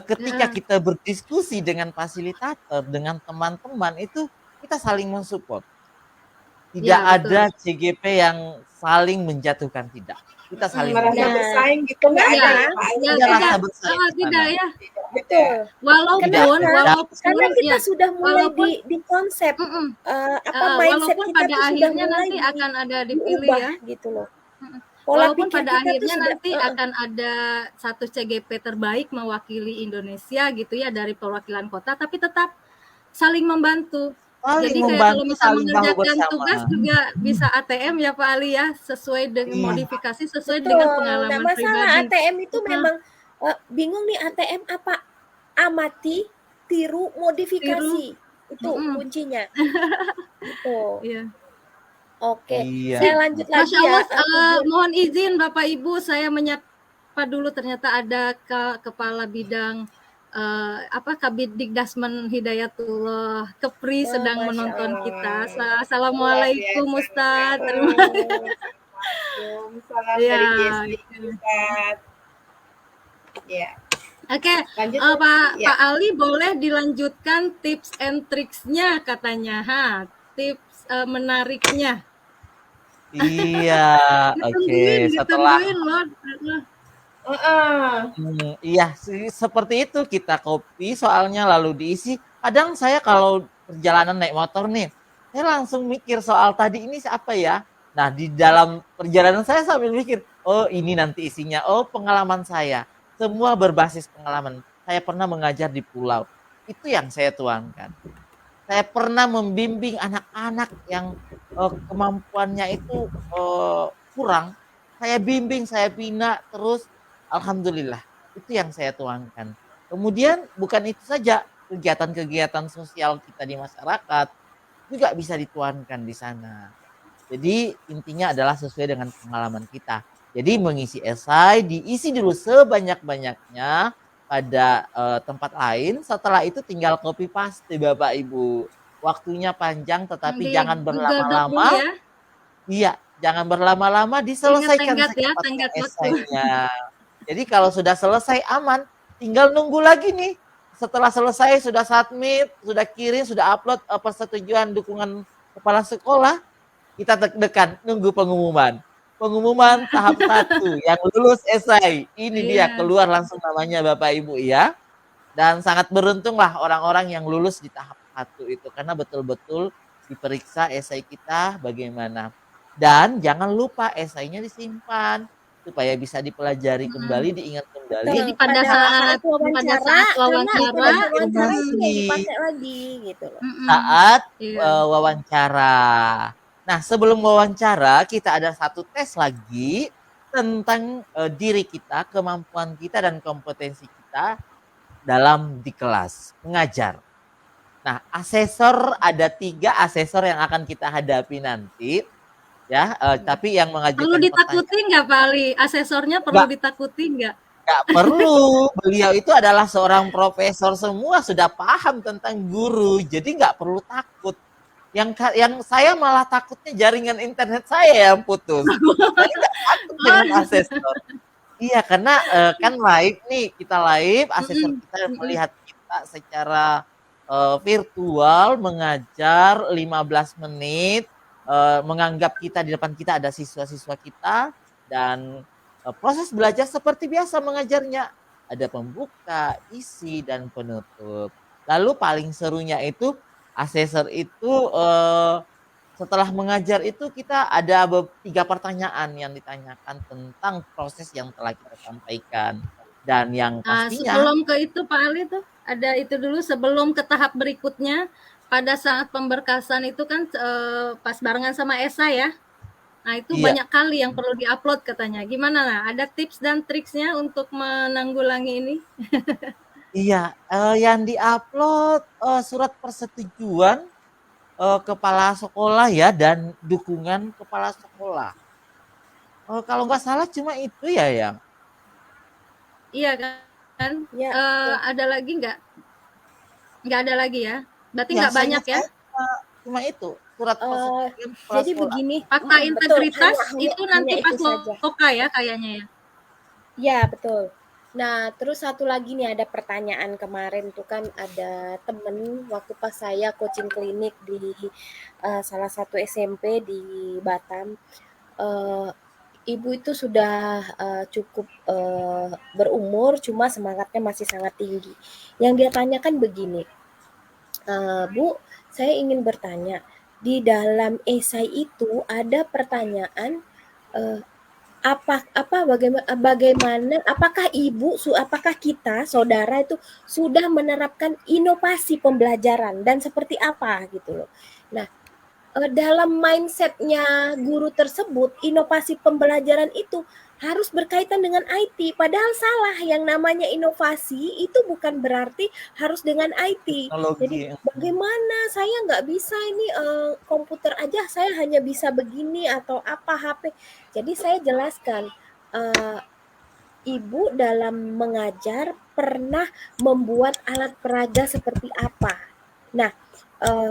ketika kita berdiskusi dengan fasilitator, dengan teman-teman itu kita saling mensupport. Tidak Ya, betul. ada CGP yang saling menjatuhkan, tidak. kita saling merasa Nah, bersaing gitu nggak ada ya kenapa? Pak Ali Ya, tidak ya? rasa tidak, bersaing di tidak sana. ya. Betul. Walaupun, Tidak Kenapa? ada. Karena walaupun kita ya, sudah mulai walaupun di konsep mm-mm, mindset walaupun kita pada tuh sudah akhirnya mulai nanti akan ada dipilih diubah ya. gitu loh. Mm-mm. Pola Walaupun pikir pada kita tuh akhirnya sudah nanti akan ada satu CGP terbaik mewakili Indonesia gitu ya dari perwakilan kota, tapi tetap saling membantu. Saling Jadi kayak kalau membantu, misal saling bahu mengerjakan bersama. tugas juga bisa ATM ya Pak Ali ya, sesuai dengan Iya. modifikasi sesuai dengan Nah, pengalaman masalah pribadi. ATM itu Nah, memang bingung nih ATM apa? Amati, tiru, tiru, modifikasi. Itu mm-mm, kuncinya. Gitu. iya. Oke, Iya. saya lanjut lagi Masya ya. Allah, mohon izin Bapak Ibu, saya menyapa dulu ternyata ada Kepala Bidang Kabid Dikdasmen Hidayatullah Kepri sedang Masya menonton kita. Allah. Luar Assalamualaikum biasa, Ustadz. luar Terima biasa. kasih. Salam Ya, dari GSD gitu. Ustaz. Ya, Oke, lanjut Pak ya. Ali boleh dilanjutkan tips and tricksnya katanya, tips menariknya. Iya, oke. Setelah Ditungguin loh. iya sih seperti itu kita copy soalnya lalu diisi. Kadang saya kalau perjalanan naik motor nih, saya langsung mikir soal tadi ini siapa ya. Nah, di dalam perjalanan saya sambil mikir, oh ini nanti isinya, oh pengalaman saya. Semua berbasis pengalaman. Saya pernah mengajar di pulau. Itu yang saya tuangkan. Saya pernah membimbing anak-anak yang kemampuannya itu kurang. Saya bimbing, saya bina, terus alhamdulillah itu yang saya tuangkan. Kemudian bukan itu saja, kegiatan-kegiatan sosial kita di masyarakat juga bisa dituangkan di sana. Jadi intinya adalah sesuai dengan pengalaman kita. Jadi mengisi esai diisi dulu sebanyak-banyaknya pada tempat lain. Setelah itu tinggal copy paste Bapak Ibu. Waktunya panjang tetapi Di jangan Google Doc dulu berlama-lama. ya. Iya, jangan berlama-lama, Ingat diselesaikan tenggat ya, secepatnya tenggat waktu. esainya. Jadi kalau sudah selesai aman, tinggal nunggu lagi nih. Setelah selesai sudah submit, sudah kirim, sudah upload persetujuan dukungan kepala sekolah, kita deg-degan nunggu pengumuman. Pengumuman tahap 1 yang lulus esai. Ini dia Iya. keluar langsung namanya Bapak Ibu ya. Dan sangat beruntunglah orang-orang yang lulus di tahap 1 itu karena betul-betul diperiksa esai kita bagaimana. Dan jangan lupa esainya disimpan supaya bisa dipelajari kembali, diingat kembali. Jadi pada saat wawancara, wawancara, itu ya dipakai lagi gitu loh. Saat iya. wawancara. Nah, sebelum wawancara kita ada satu tes lagi tentang diri kita, kemampuan kita dan kompetensi kita dalam di kelas mengajar. Nah, asesor ada 3 asesor yang akan kita hadapi nanti, ya. Tapi yang mengajukan Perlu ditakuti nggak Pak Ali? Asesornya perlu ditakuti nggak? Nggak perlu. Beliau itu adalah seorang profesor semua, sudah paham tentang guru, jadi nggak perlu takut. Yang saya malah takutnya jaringan internet saya yang putus. Saya nggak takut dengan asesor. Iya, karena kan live nih, kita live, asesor kita melihat kita secara virtual mengajar 15 menit, menganggap kita di depan kita ada siswa-siswa kita dan proses belajar seperti biasa mengajarnya. Ada pembuka, isi, dan penutup. Lalu paling serunya itu asesor itu setelah mengajar itu kita ada 3 pertanyaan yang ditanyakan tentang proses yang telah kita sampaikan. Dan yang pastinya sebelum ke itu Pak Ali tuh ada itu dulu sebelum ke tahap berikutnya pada saat pemberkasan itu kan pas barengan sama Esa ya. Nah itu banyak kali yang perlu diupload katanya. Gimana lah? Ada tips dan triksnya untuk menanggulangi ini? Iya, yang diupload surat persetujuan kepala sekolah ya dan dukungan kepala sekolah. Kalau nggak salah cuma itu ya yang. Iya kan? Ya, ada lagi nggak? Nggak ada lagi ya? Berarti Ya, nggak banyak ya? Cuma itu surat persetujuan kepala jadi sekolah. begini, Fakta integritas betul, itu nanti hanya pas itu saja. loka ya kayaknya ya. Ya, betul. Nah, terus satu lagi nih ada pertanyaan kemarin tuh kan ada temen waktu pas saya coaching klinik di salah satu SMP di Batam. ibu itu sudah cukup berumur, cuma semangatnya masih sangat tinggi. Yang dia tanyakan begini, Bu, saya ingin bertanya, di dalam esai itu ada pertanyaan eh, bagaimana apakah apakah kita saudara itu sudah menerapkan inovasi pembelajaran dan seperti apa gitu loh. Nah, dalam mindsetnya guru tersebut, inovasi pembelajaran itu harus berkaitan dengan IT. Padahal salah, yang namanya inovasi itu bukan berarti harus dengan IT. Jadi Teknologi. bagaimana saya nggak bisa ini komputer aja, saya hanya bisa begini atau apa HP. Jadi saya jelaskan, Ibu dalam mengajar pernah membuat alat peraga seperti apa? Nah,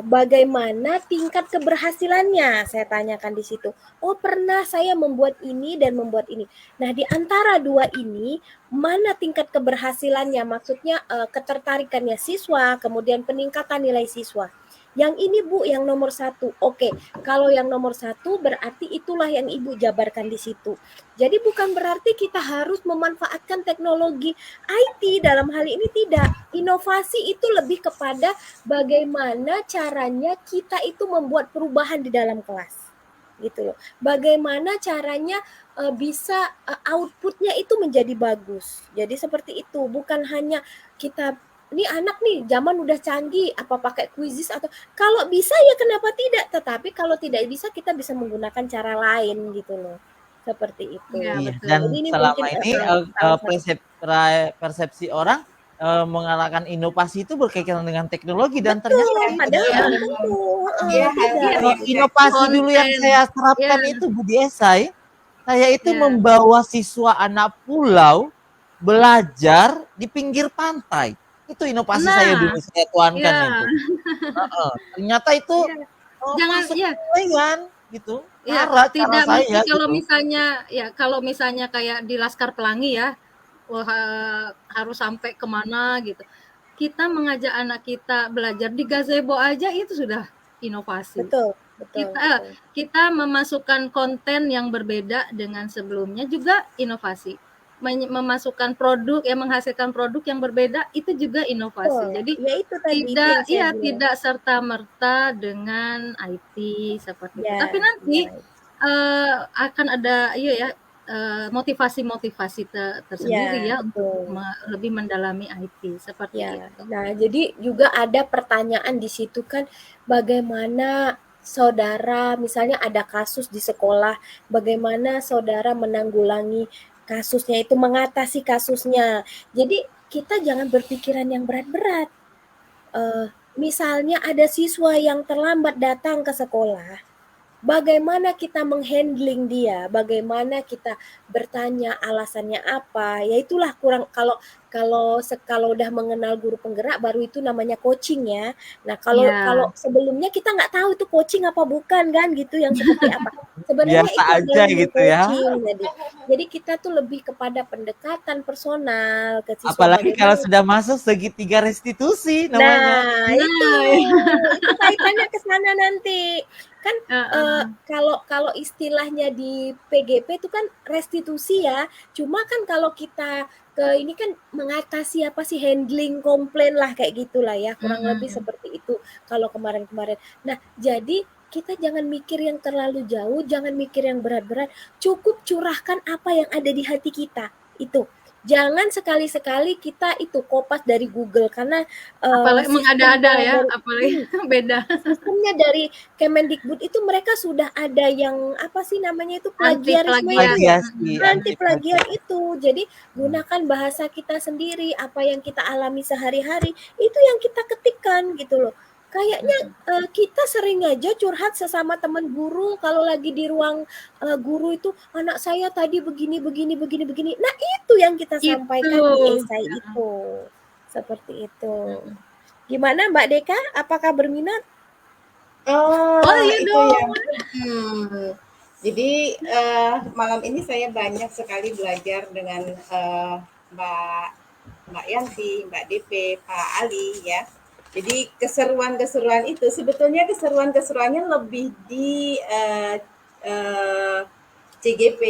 bagaimana tingkat keberhasilannya? Saya tanyakan di situ. Oh, pernah saya membuat ini dan membuat ini. Nah, di antara dua ini, mana tingkat keberhasilannya? Maksudnya ketertarikannya siswa, kemudian peningkatan nilai siswa. Yang ini Bu, yang nomor 1. Oke, kalau yang nomor 1 berarti itulah yang Ibu jabarkan di situ. Jadi bukan berarti kita harus memanfaatkan teknologi IT dalam hal ini, tidak. Inovasi itu lebih kepada bagaimana caranya kita itu membuat perubahan di dalam kelas. Gitu loh. Bagaimana caranya bisa outputnya itu menjadi bagus. Jadi seperti itu, bukan hanya kita ini anak nih zaman udah canggih, apa pakai quizzes atau kalau bisa ya kenapa tidak, tetapi kalau tidak bisa kita bisa menggunakan cara lain gitu loh. Seperti itu. Iya, Iya, betul. dan Jadi ini selama mungkin ini salah satu. persepsi orang mengalahkan inovasi itu berkaitan dengan teknologi dan Betul, ternyata padahal tidak. belum tentu. Iya, Tidak. harus Inovasi dulu yang Konten. saya terapkan Ya, itu Bu di esai, saya itu ya. membawa siswa anak pulau belajar di pinggir pantai. Itu inovasi saya Nah, dulu saya tuankan ya, itu. Ternyata itu ya. Jangan, masuk ya, penilaian gitu. ya, Cara tidak mesti saya kalau gitu. misalnya, ya, kalau misalnya kayak di Laskar Pelangi ya, wah, harus sampai kemana gitu. Kita mengajak anak kita belajar di gazebo aja itu sudah inovasi. Betul, betul, Kita betul. kita memasukkan konten yang berbeda dengan sebelumnya juga inovasi. Memasukkan produk yang menghasilkan produk yang berbeda itu juga inovasi. Betul. Jadi Ya itu tadi, itu tidak, yang saya ya, bilang. tidak serta-merta dengan IT seperti itu. Tapi Ya, nanti ya, akan ada ya motivasi-motivasi tersendiri ya, ya untuk betul. lebih mendalami IT seperti Ya, itu. nah jadi juga ada pertanyaan di situ kan, bagaimana saudara misalnya ada kasus di sekolah, bagaimana saudara menanggulangi kasusnya itu, mengatasi kasusnya. Jadi kita jangan berpikiran yang berat-berat. Misalnya ada siswa yang terlambat datang ke sekolah, bagaimana kita menghandling dia, bagaimana kita bertanya alasannya apa, ya itulah kurang kalau kalau udah mengenal guru penggerak baru itu namanya coaching ya. Nah kalau Ya, kalau sebelumnya kita nggak tahu itu coaching apa bukan kan gitu, yang seperti apa. Sebenarnya Biasa itu aja adalah gitu ya. meng-coaching jadi kita tuh lebih kepada pendekatan personal ke siswa Apalagi kalau bagaimana. sudah masuk segitiga restitusi namanya. Nah, nah, itu kaitannya ke sana nanti. Kan uh, kalau kalau istilahnya di PGP itu kan restitusi ya. Cuma kan kalau kita ke ini kan mengatasi apa sih, handling komplain lah kayak gitulah ya, kurang lebih seperti itu kalau kemarin-kemarin. Nah, jadi kita jangan mikir yang terlalu jauh, jangan mikir yang berat-berat, cukup curahkan apa yang ada di hati kita. Itu. Jangan sekali-sekali kita itu kopas dari Google karena apalagi mengada-ada sistemnya ya, dari apalagi beda. sistemnya dari Kemendikbud itu mereka sudah ada yang apa sih namanya itu, Anti plagiarisme itu plagiat. ya, Plagiasi, anti anti plagiat plagiat. itu. Jadi gunakan bahasa kita sendiri, apa yang kita alami sehari-hari itu yang kita ketikkan gitu loh. Kayaknya kita sering aja curhat sesama teman guru kalau lagi di ruang guru itu, anak saya tadi begini begini begini begini. Nah, itu yang kita Itu. sampaikan di esai itu. Seperti itu. Gimana Mbak Deka? Apakah berminat? Oh iya Itu ya. dong. Jadi malam ini saya banyak sekali belajar dengan Mbak Mbak Yanti, Mbak DP, Pak Ali ya. Jadi keseruan-keseruan itu sebetulnya keseruan-keseruannya lebih di CGP.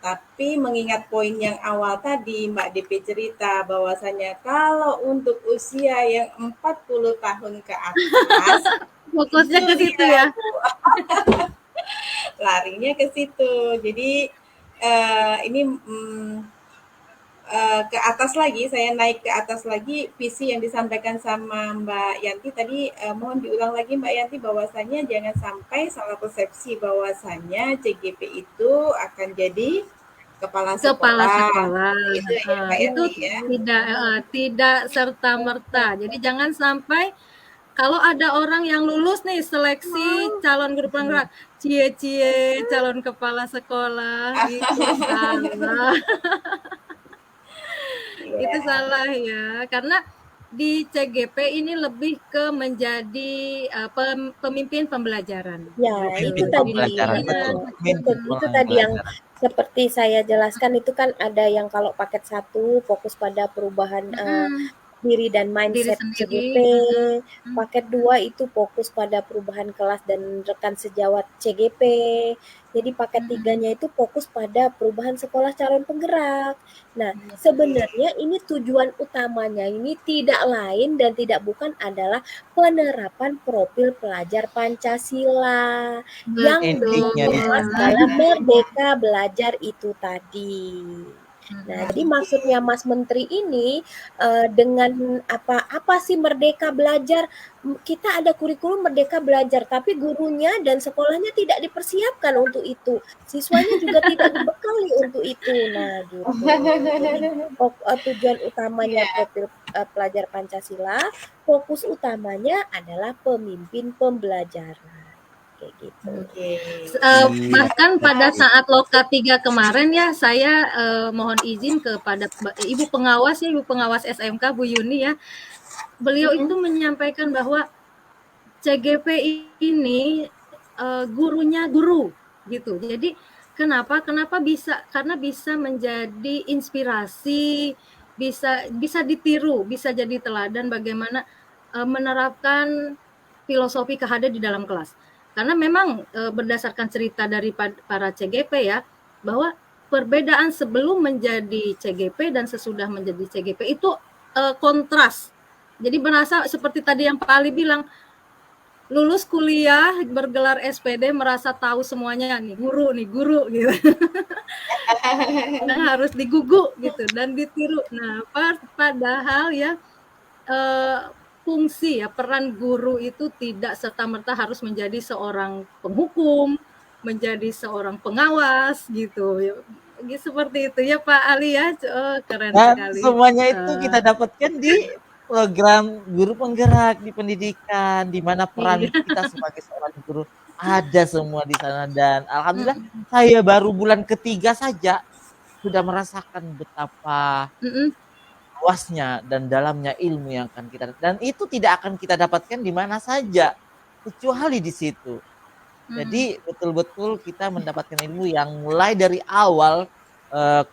Tapi mengingat poin yang awal tadi Mbak DP cerita bahwasanya kalau untuk usia yang 40 tahun ke atas Fokusnya itu ke situ dia ya. larinya ke situ. Jadi ini ke atas lagi, saya naik ke atas lagi visi yang disampaikan sama Mbak Yanti tadi, mohon diulang lagi Mbak Yanti bahwasanya jangan sampai salah persepsi bahwasanya CGP itu akan jadi kepala Kepala sekolah. sekolah. Itu ya Mbak Itu Yanti ya. tidak serta-merta. Jadi jangan sampai kalau ada orang yang lulus nih seleksi calon guru penggerak, cie-cie calon kepala sekolah, itu salah. Itu Iya. salah ya, karena di CGP ini lebih ke menjadi pemimpin pembelajaran Ya, gitu. itu tadi. Pembelajaran Iya, betul. Betul, itu tadi yang Pembelajaran. seperti saya jelaskan itu kan ada yang kalau paket 1 fokus pada perubahan diri dan diri mindset sendiri. CGP. Paket 2 itu fokus pada perubahan kelas dan rekan sejawat CGP. Jadi paket 3-nya itu fokus pada perubahan sekolah calon penggerak. Nah, sebenarnya ini tujuan utamanya ini tidak lain dan tidak bukan adalah penerapan profil pelajar Pancasila yang Endingnya di dikemas sana. dalam Merdeka Belajar itu tadi. Nah, jadi maksudnya Mas Menteri ini dengan apa sih Merdeka Belajar? Kita ada kurikulum Merdeka Belajar, tapi gurunya dan sekolahnya tidak dipersiapkan untuk itu. Siswanya juga tidak dibekali untuk itu. Nah, gitu. Jadi tujuan utamanya profil pelajar Pancasila, fokus utamanya adalah pemimpin pembelajaran. Kayak gitu. Bahkan pada saat Loka 3 kemarin ya, saya mohon izin kepada Ibu Pengawas ya, Ibu Pengawas SMK Bu Yuni ya. Beliau itu menyampaikan bahwa CGP ini gurunya guru gitu. Jadi kenapa bisa? Karena bisa menjadi inspirasi, bisa ditiru, bisa jadi teladan bagaimana menerapkan filosofi KHD di dalam kelas. Karena memang berdasarkan cerita dari para CGP ya, bahwa perbedaan sebelum menjadi CGP dan sesudah menjadi CGP itu kontras. Jadi merasa seperti tadi yang Pak Ali bilang, lulus kuliah bergelar SPD merasa tahu semuanya nih guru gitu. Nah, harus digugu gitu dan ditiru. Nah, padahal ya fungsi ya peran guru itu tidak serta-merta harus menjadi seorang penghukum, menjadi seorang pengawas gitu. Seperti itu ya Pak Ali ya. Keren Dan sekali. semuanya itu kita dapatkan di program guru penggerak di pendidikan, di mana peran kita sebagai seorang guru ada semua di sana. Dan alhamdulillah saya baru bulan ketiga saja sudah merasakan betapa luasnya dan dalamnya ilmu yang akan kita, dan itu tidak akan kita dapatkan di mana saja kecuali di situ. Jadi betul-betul kita mendapatkan ilmu yang mulai dari awal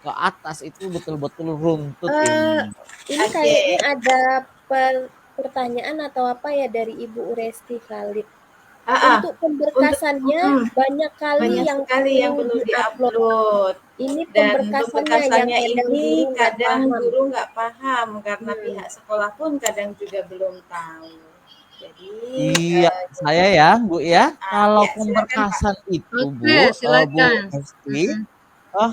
ke atas itu betul-betul runtut ilmu. Ini kayaknya ada pertanyaan atau apa ya dari Ibu Uresti Khalid. Untuk pemberkasannya banyak yang perlu diupload. Ini Dan pemberkasannya ini kadang guru nggak paham karena pihak sekolah pun kadang juga belum tahu. Jadi iya, saya ya Bu ya, kalau pemberkasan itu Bu Esti,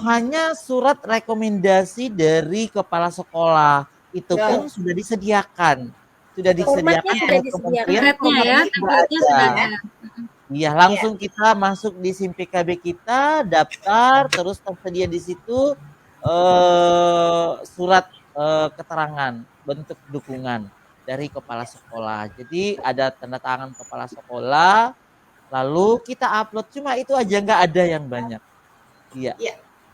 hanya surat rekomendasi dari kepala sekolah itu pun sudah disediakan. Sudah disediakan oleh kementerian ada. Iya, langsung kita masuk di SIM PKB kita, daftar, terus tersedia di situ surat keterangan bentuk dukungan dari kepala sekolah. Jadi ada tanda tangan kepala sekolah, lalu kita upload. Cuma itu aja, nggak ada yang banyak. Iya.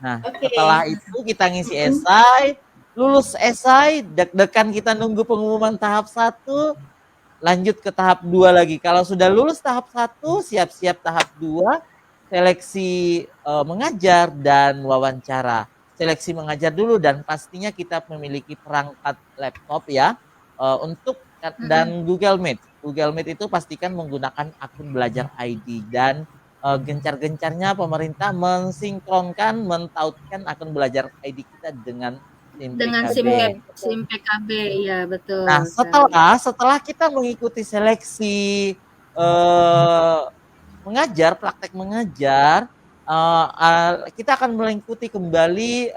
Nah, setelah itu kita ngisi esai, lulus esai, deg-degan kita nunggu pengumuman tahap 1, lanjut ke tahap 2 lagi. Kalau sudah lulus tahap 1, siap-siap tahap 2, seleksi mengajar dan wawancara. Seleksi mengajar dulu dan pastinya kita memiliki perangkat laptop ya untuk dan Google Meet. Google Meet itu pastikan menggunakan akun Belajar ID dan gencar-gencarnya pemerintah mensinkronkan, mentautkan akun belajar ID kita dengan SIM Dengan PKB. SIM PKB, ya betul Nah, sekali. setelah kita mengikuti seleksi mengajar, praktek mengajar, kita akan mengikuti kembali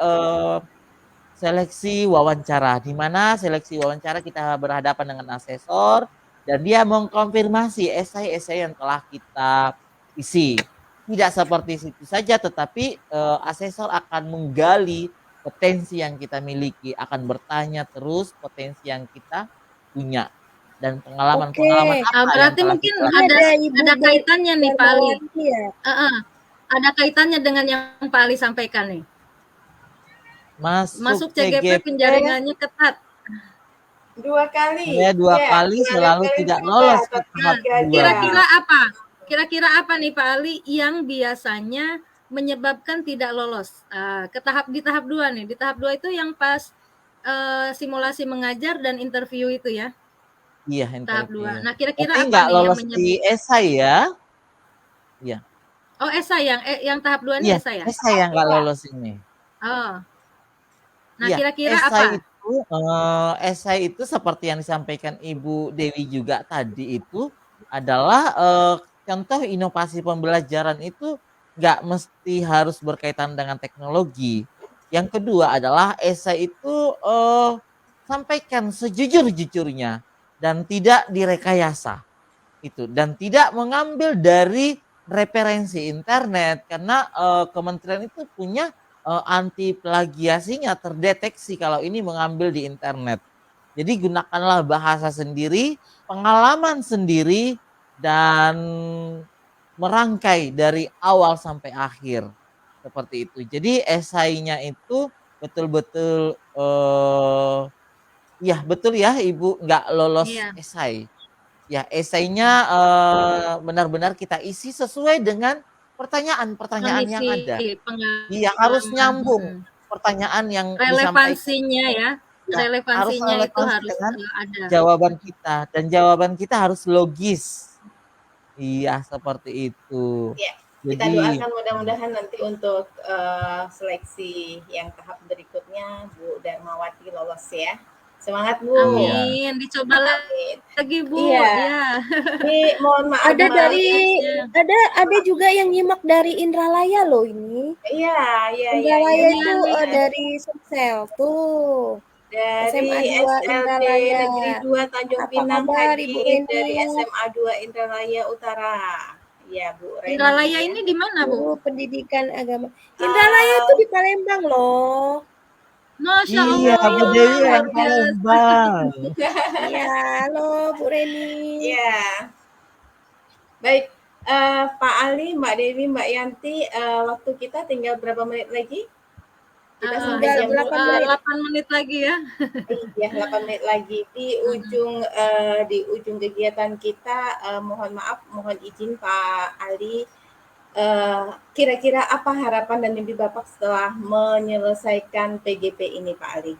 seleksi wawancara, di mana seleksi wawancara kita berhadapan dengan asesor dan dia mengkonfirmasi esai-esai yang telah kita isi. Tidak seperti itu saja, tetapi asesor akan menggali potensi yang kita miliki, akan bertanya terus potensi yang kita punya dan pengalaman-pengalaman Oke. apa yang Berarti telah mungkin kita Ini lakukan. ada Ibu ada kaitannya nih Pak Ali. Darmawanti ya? Ada kaitannya dengan yang Pak Ali sampaikan nih. Masuk CGP penjaringannya ketat. 2 kali. Saya 2 Ya, kali 2 selalu kali tidak juga, lolos ke tapi tahap gagal. 2. Kira-kira apa? Kira-kira apa nih Pak Ali yang biasanya menyebabkan tidak lolos ke di tahap 2 nih. Di tahap 2 itu yang pas simulasi mengajar dan interview itu ya. Iya, Tahap interview. 2. Nah, kira-kira Tapi apa nggak nih yang lolos di esai ya? Iya. Oh, esai yang tahap 2 ini Iya, esai ya? esai yang nggak lolos ini. Oh. Nah, Iya, kira-kira apa? esai itu seperti yang disampaikan Ibu Dewi juga tadi itu adalah contoh inovasi pembelajaran itu nggak mesti harus berkaitan dengan teknologi. Yang kedua adalah esai itu sampaikan sejujur-jujurnya dan tidak direkayasa. Itu dan tidak mengambil dari referensi internet karena kementerian itu punya anti plagiasinya terdeteksi kalau ini mengambil di internet. Jadi gunakanlah bahasa sendiri, pengalaman sendiri dan merangkai dari awal sampai akhir. Seperti itu. Jadi esainya itu betul-betul ya betul ya Ibu nggak lolos esai. Ya, esainya benar-benar kita isi sesuai dengan pertanyaan-pertanyaan yang ada. Iya, harus nyambung pertanyaan yang relevansinya disampaikan. ya. Ya, Relevansinya itu harus dengan ada. jawaban kita dan jawaban kita harus logis. Iya, seperti itu. Ya, kita doakan mudah-mudahan nanti untuk seleksi yang tahap berikutnya Bu Darmawati lolos ya. Semangat Bu. Amin. Dicoba lagi Bu. Iya. Ya. Ini mohon maaf ada juga yang nyimak dari Indralaya loh ini. Iya. Indralaya itu dari Sumsel tuh. Dari SMA 2 SLT Indralaya. Negeri 2 Tanjung Apa Pinang kabar, Ibu hadir Reni? dari SMA 2 Indralaya Utara. Ya Bu Reni. Indralaya ini di mana Bu? Guru pendidikan agama. Indralaya itu di Palembang loh. Masya Allah. Iya, Bu Dewi orang Palembang. Iya, halo Bu Reni. Iya. Baik, Pak Ali, Mbak Dewi, Mbak Yanti, waktu kita tinggal berapa menit lagi? Kita sampai jam 8 menit lagi ya. Iya, 8 menit lagi. Di ujung kegiatan kita, mohon maaf, mohon izin Pak Ali, kira-kira apa harapan dan mimpi Bapak setelah menyelesaikan PGP ini Pak Ali?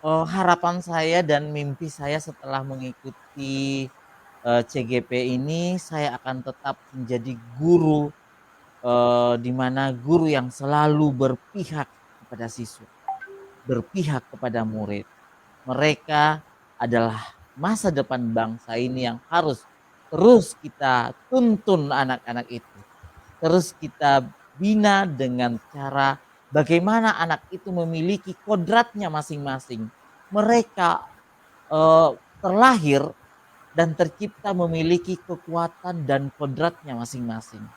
Harapan saya dan mimpi saya setelah mengikuti CGP ini, saya akan tetap menjadi guru di mana guru yang selalu berpihak kepada siswa, berpihak kepada murid. Mereka adalah masa depan bangsa ini yang harus terus kita tuntun anak-anak itu. Terus kita bina dengan cara bagaimana anak itu memiliki kodratnya masing-masing. Mereka terlahir dan tercipta memiliki kekuatan dan kodratnya masing-masing.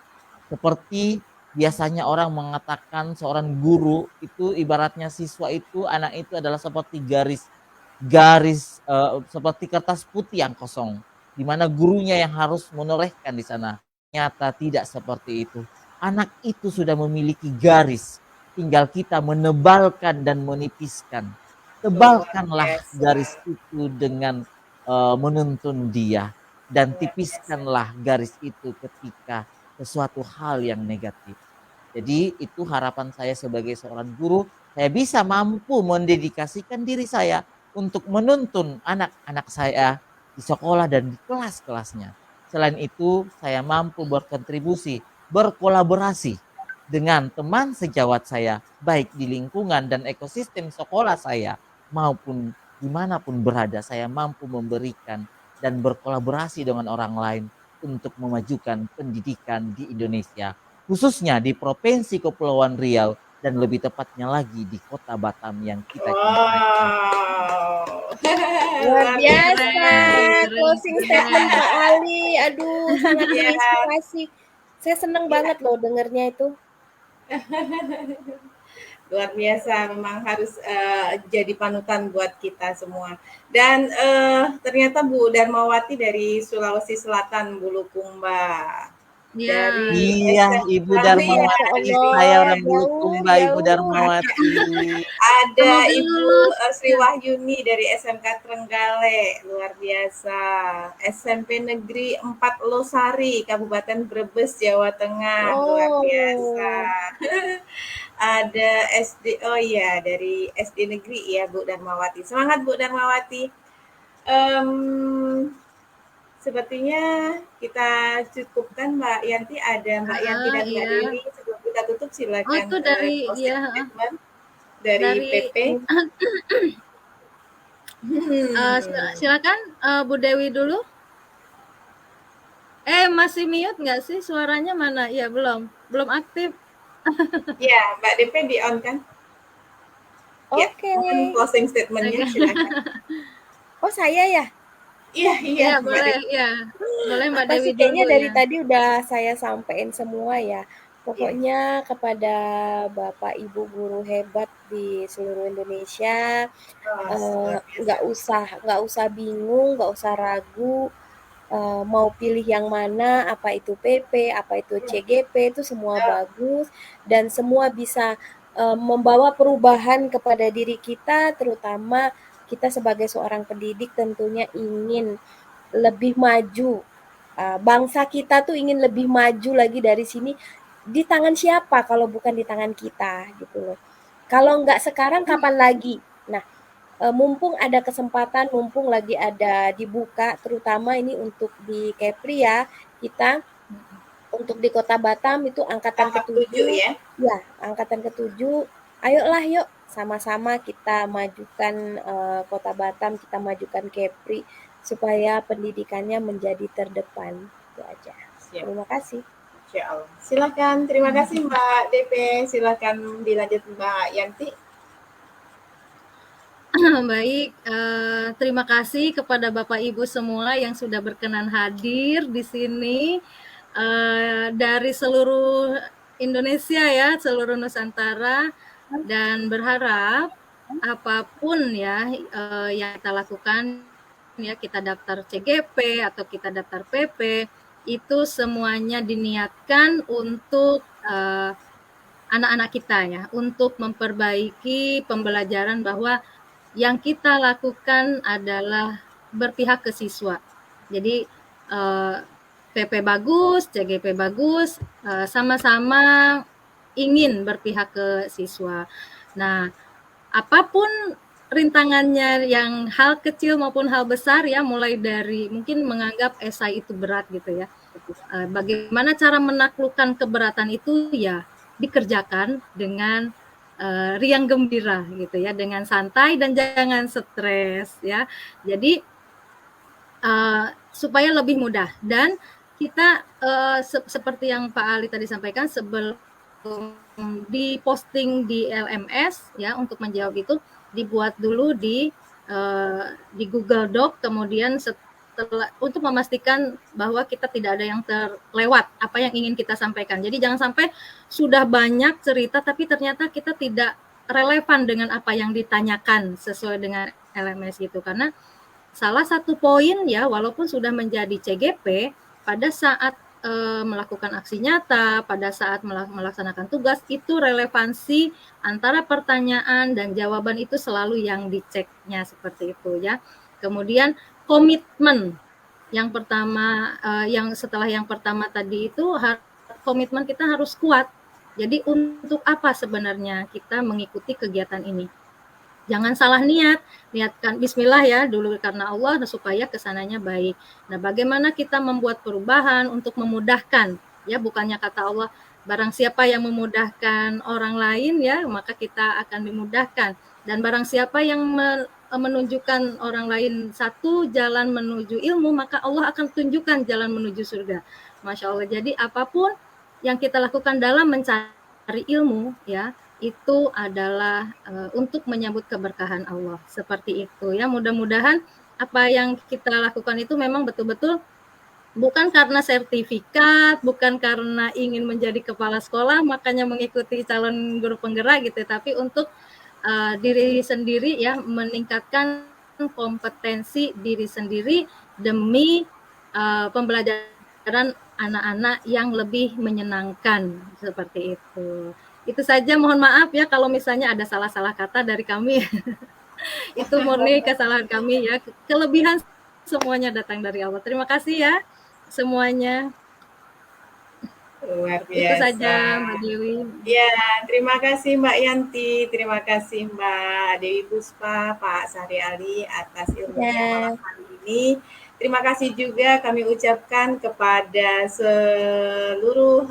Seperti biasanya orang mengatakan seorang guru itu ibaratnya siswa itu, anak itu adalah seperti garis seperti kertas putih yang kosong, di mana gurunya yang harus menorehkan di sana. Nyata tidak seperti itu. Anak itu sudah memiliki garis, tinggal kita menebalkan dan menipiskan. Tebalkanlah garis itu dengan menuntun dia, dan tipiskanlah garis itu ketika sesuatu hal yang negatif. Jadi itu harapan saya sebagai seorang guru, saya bisa mampu mendedikasikan diri saya untuk menuntun anak-anak saya di sekolah dan di kelas-kelasnya. Selain itu, saya mampu berkontribusi, berkolaborasi dengan teman sejawat saya, baik di lingkungan dan ekosistem sekolah saya, maupun dimanapun berada, saya mampu memberikan dan berkolaborasi dengan orang lain untuk memajukan pendidikan di Indonesia, khususnya di Provinsi Kepulauan Riau, dan lebih tepatnya lagi di Kota Batam yang kita cintai. Wow. Luar Luar biasa Keren, closing statement Pak Ali. Aduh, sangat Iya. menginspirasi. Saya senang banget loh dengernya itu. Luar biasa, memang harus jadi panutan buat kita semua. Dan ternyata Bu Darmawati dari Sulawesi Selatan, Bulukumba. Ya, Dari Iya, SM, Ibu iya, Masya Darmawati, saya Allah, orang jauh, Bulukumba, Ibu jauh. Darmawati. ada semoga Ibu lulus. Sri Wahyuni dari SMK Trenggale, luar biasa. SMP Negeri 4 Losari, Kabupaten Brebes, Jawa Tengah, luar biasa. Oh, Ada SD, oh iya, dari SD Negeri ya Bu Darmawati. Semangat Bu Darmawati. Em, Sepertinya kita cukupkan Mbak Yanti, ada Mbak Yanti dan Mbak Iya. Dewi. Sebelum kita tutup Oh, silakan itu dari closing ya, statement dari dari PP. silakan Bu Dewi dulu. Masih mute nggak sih suaranya mana? Ya belum aktif. Ya, Mbak DP di on kan? Ya, oke. mohon closing statementnya Oke. silakan. Oh, saya ya? Iya, iya, Ya Mbak boleh, DP. ya boleh Mbak Apa Dewi sih kayaknya dulu dari ya. tadi udah saya sampein semua ya. Iya. Pokoknya kepada Bapak Ibu guru hebat di seluruh Indonesia, Oh, luar biasa. nggak usah bingung, nggak usah ragu, mau pilih yang mana, apa itu PP, apa itu CGP, itu semua Oh, bagus dan semua bisa membawa perubahan kepada diri kita, terutama kita sebagai seorang pendidik tentunya ingin lebih maju. Bangsa kita tuh ingin lebih maju lagi dari sini. Di tangan siapa kalau bukan di tangan kita gitu loh. Kalau nggak sekarang kapan lagi? Nah, mumpung ada kesempatan, mumpung lagi ada dibuka, terutama ini untuk di Kepri ya, kita untuk di Kota Batam itu angkatan tahap 7 ke-7, ya. ya angkatan ke-7, ayolah yuk sama-sama kita majukan Kota Batam, kita majukan Kepri supaya pendidikannya menjadi terdepan. Itu aja. Siap. Terima kasih. Insya Allah. Silakan, terima kasih Mbak DP. Silakan dilanjut Mbak Yanti. Baik, terima kasih kepada Bapak Ibu semua yang sudah berkenan hadir di sini dari seluruh Indonesia ya, seluruh Nusantara, dan berharap apapun ya yang kita lakukan ya, kita daftar CGP atau kita daftar PP, itu semuanya diniatkan untuk anak-anak kita ya, untuk memperbaiki pembelajaran bahwa yang kita lakukan adalah berpihak ke siswa. Jadi PP bagus, CGP bagus, sama-sama ingin berpihak ke siswa. Nah, apapun rintangannya, yang hal kecil maupun hal besar ya, mulai dari mungkin menganggap esai itu berat gitu ya. Bagaimana cara menaklukkan keberatan itu ya dikerjakan dengan riang gembira gitu ya, dengan santai dan jangan stres ya. Jadi supaya lebih mudah, dan kita seperti yang Pak Ali tadi sampaikan, sebelum diposting di LMS ya, untuk menjawab itu dibuat dulu di Google Doc, kemudian setelah, untuk memastikan bahwa kita tidak ada yang terlewat apa yang ingin kita sampaikan. Jadi jangan sampai sudah banyak cerita tapi ternyata kita tidak relevan dengan apa yang ditanyakan sesuai dengan LMS gitu. Karena salah satu poin ya, walaupun sudah menjadi CGP, pada saat melakukan aksi nyata, pada saat melaksanakan tugas, itu relevansi antara pertanyaan dan jawaban itu selalu yang diceknya seperti itu ya. Kemudian komitmen yang pertama, yang setelah yang pertama tadi itu, komitmen kita harus kuat. Jadi untuk apa sebenarnya kita mengikuti kegiatan ini? Jangan salah niat, niatkan bismillah ya dulu karena Allah supaya kesananya baik. Nah, bagaimana kita membuat perubahan untuk memudahkan ya, bukannya kata Allah barang siapa yang memudahkan orang lain ya maka kita akan dimudahkan, dan barang siapa yang menunjukkan orang lain satu jalan menuju ilmu maka Allah akan tunjukkan jalan menuju surga. Masya Allah. Jadi apapun yang kita lakukan dalam mencari ilmu ya itu adalah untuk menyambut keberkahan Allah. Seperti itu ya. Mudah-mudahan apa yang kita lakukan itu memang betul-betul bukan karena sertifikat, bukan karena ingin menjadi kepala sekolah makanya mengikuti calon guru penggerak gitu, tapi untuk diri sendiri ya, meningkatkan kompetensi diri sendiri demi pembelajaran anak-anak yang lebih menyenangkan, seperti itu. Itu saja, mohon maaf ya kalau misalnya ada salah-salah kata dari kami. Itu murni kesalahan kami ya. Kelebihan semuanya datang dari Allah. Terima kasih ya semuanya. Luar Itu biasa. saja Mbak Dewi. Ya, terima kasih Mbak Yanti, terima kasih Mbak Dewi Puspa, Pak Sahri Ali atas ilmunya malam hari ini. Terima kasih juga kami ucapkan kepada seluruh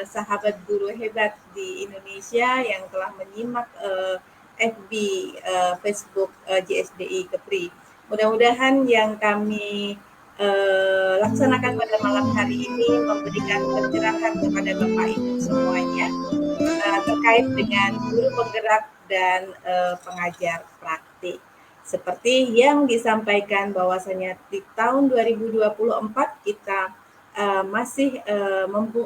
sahabat guru hebat di Indonesia yang telah menyimak FB, Facebook JSDI Kepri. Mudah-mudahan yang kami laksanakan pada malam hari ini memberikan pencerahan kepada Bapak Ibu semuanya terkait dengan guru penggerak dan pengajar praktik. Seperti yang disampaikan bahwasanya di tahun 2024 kita masih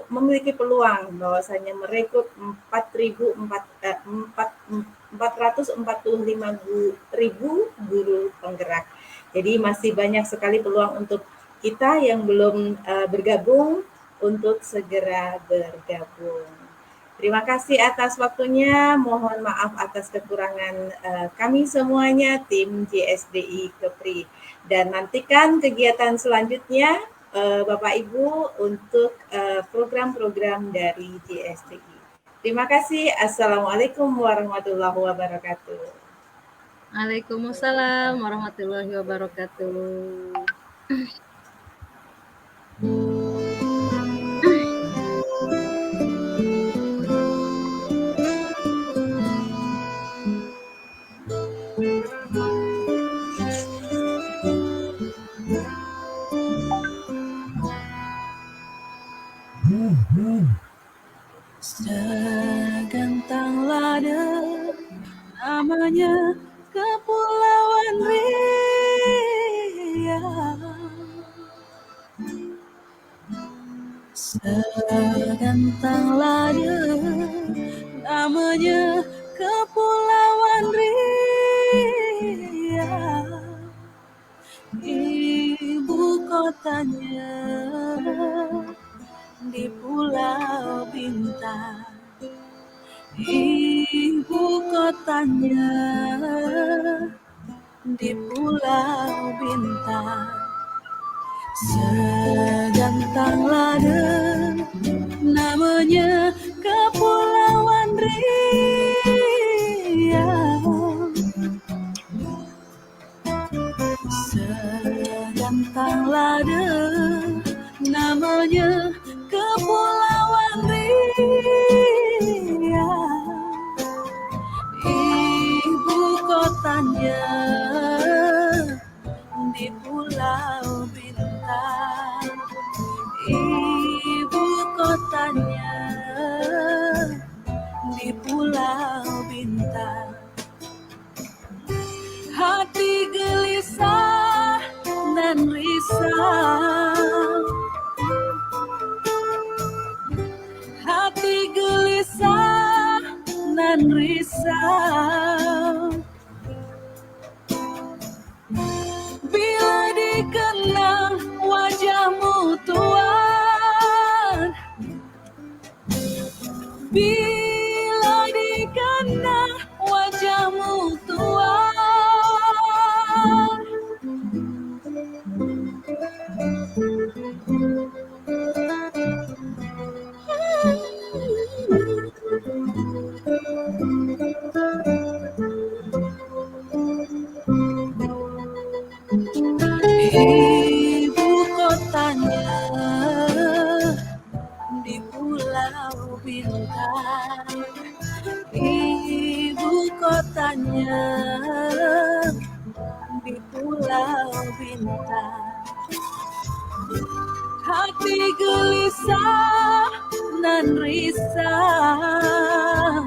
memiliki peluang bahwasanya merekrut 445.000 guru penggerak. Jadi masih banyak sekali peluang untuk kita yang belum bergabung untuk segera bergabung. Terima kasih atas waktunya, mohon maaf atas kekurangan kami semuanya, tim JSDI Kepri. Dan nantikan kegiatan selanjutnya Bapak Ibu untuk program-program dari JSDI. Terima kasih, Assalamualaikum warahmatullahi wabarakatuh. Waalaikumsalam warahmatullahi wabarakatuh. Segantang lada namanya Kepulauan Riau. Segantang lada namanya Kepulauan Riau. Ibu kotanya di Pulau Bintang. Ibu kotanya di Pulau Bintang. Segantang lada namanya Kepulauan Riau. Segantang lada namanya Kepulauan Riau. Ibu kotanya di Pulau Bintang. Ibu kotanya di Pulau Bintang. Hati gelisah dan risau. Hati gelisah dan risau. Bila dikenang wajahmu Tuhan. Bila dikenang wajahmu Tuhan. bintang. Hati gelisah nan risau,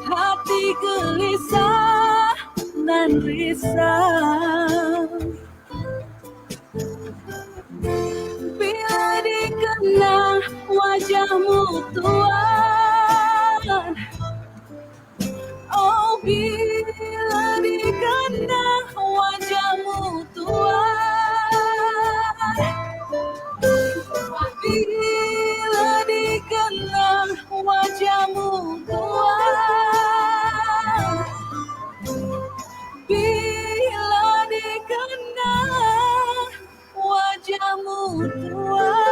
hati gelisah nan risau. Bila dikenang wajahmu Tuhan, oh bila dikenang wajahmu Tuhan, bila dikenang wajahmu Tuhan, bila dikenang wajahmu Tuhan.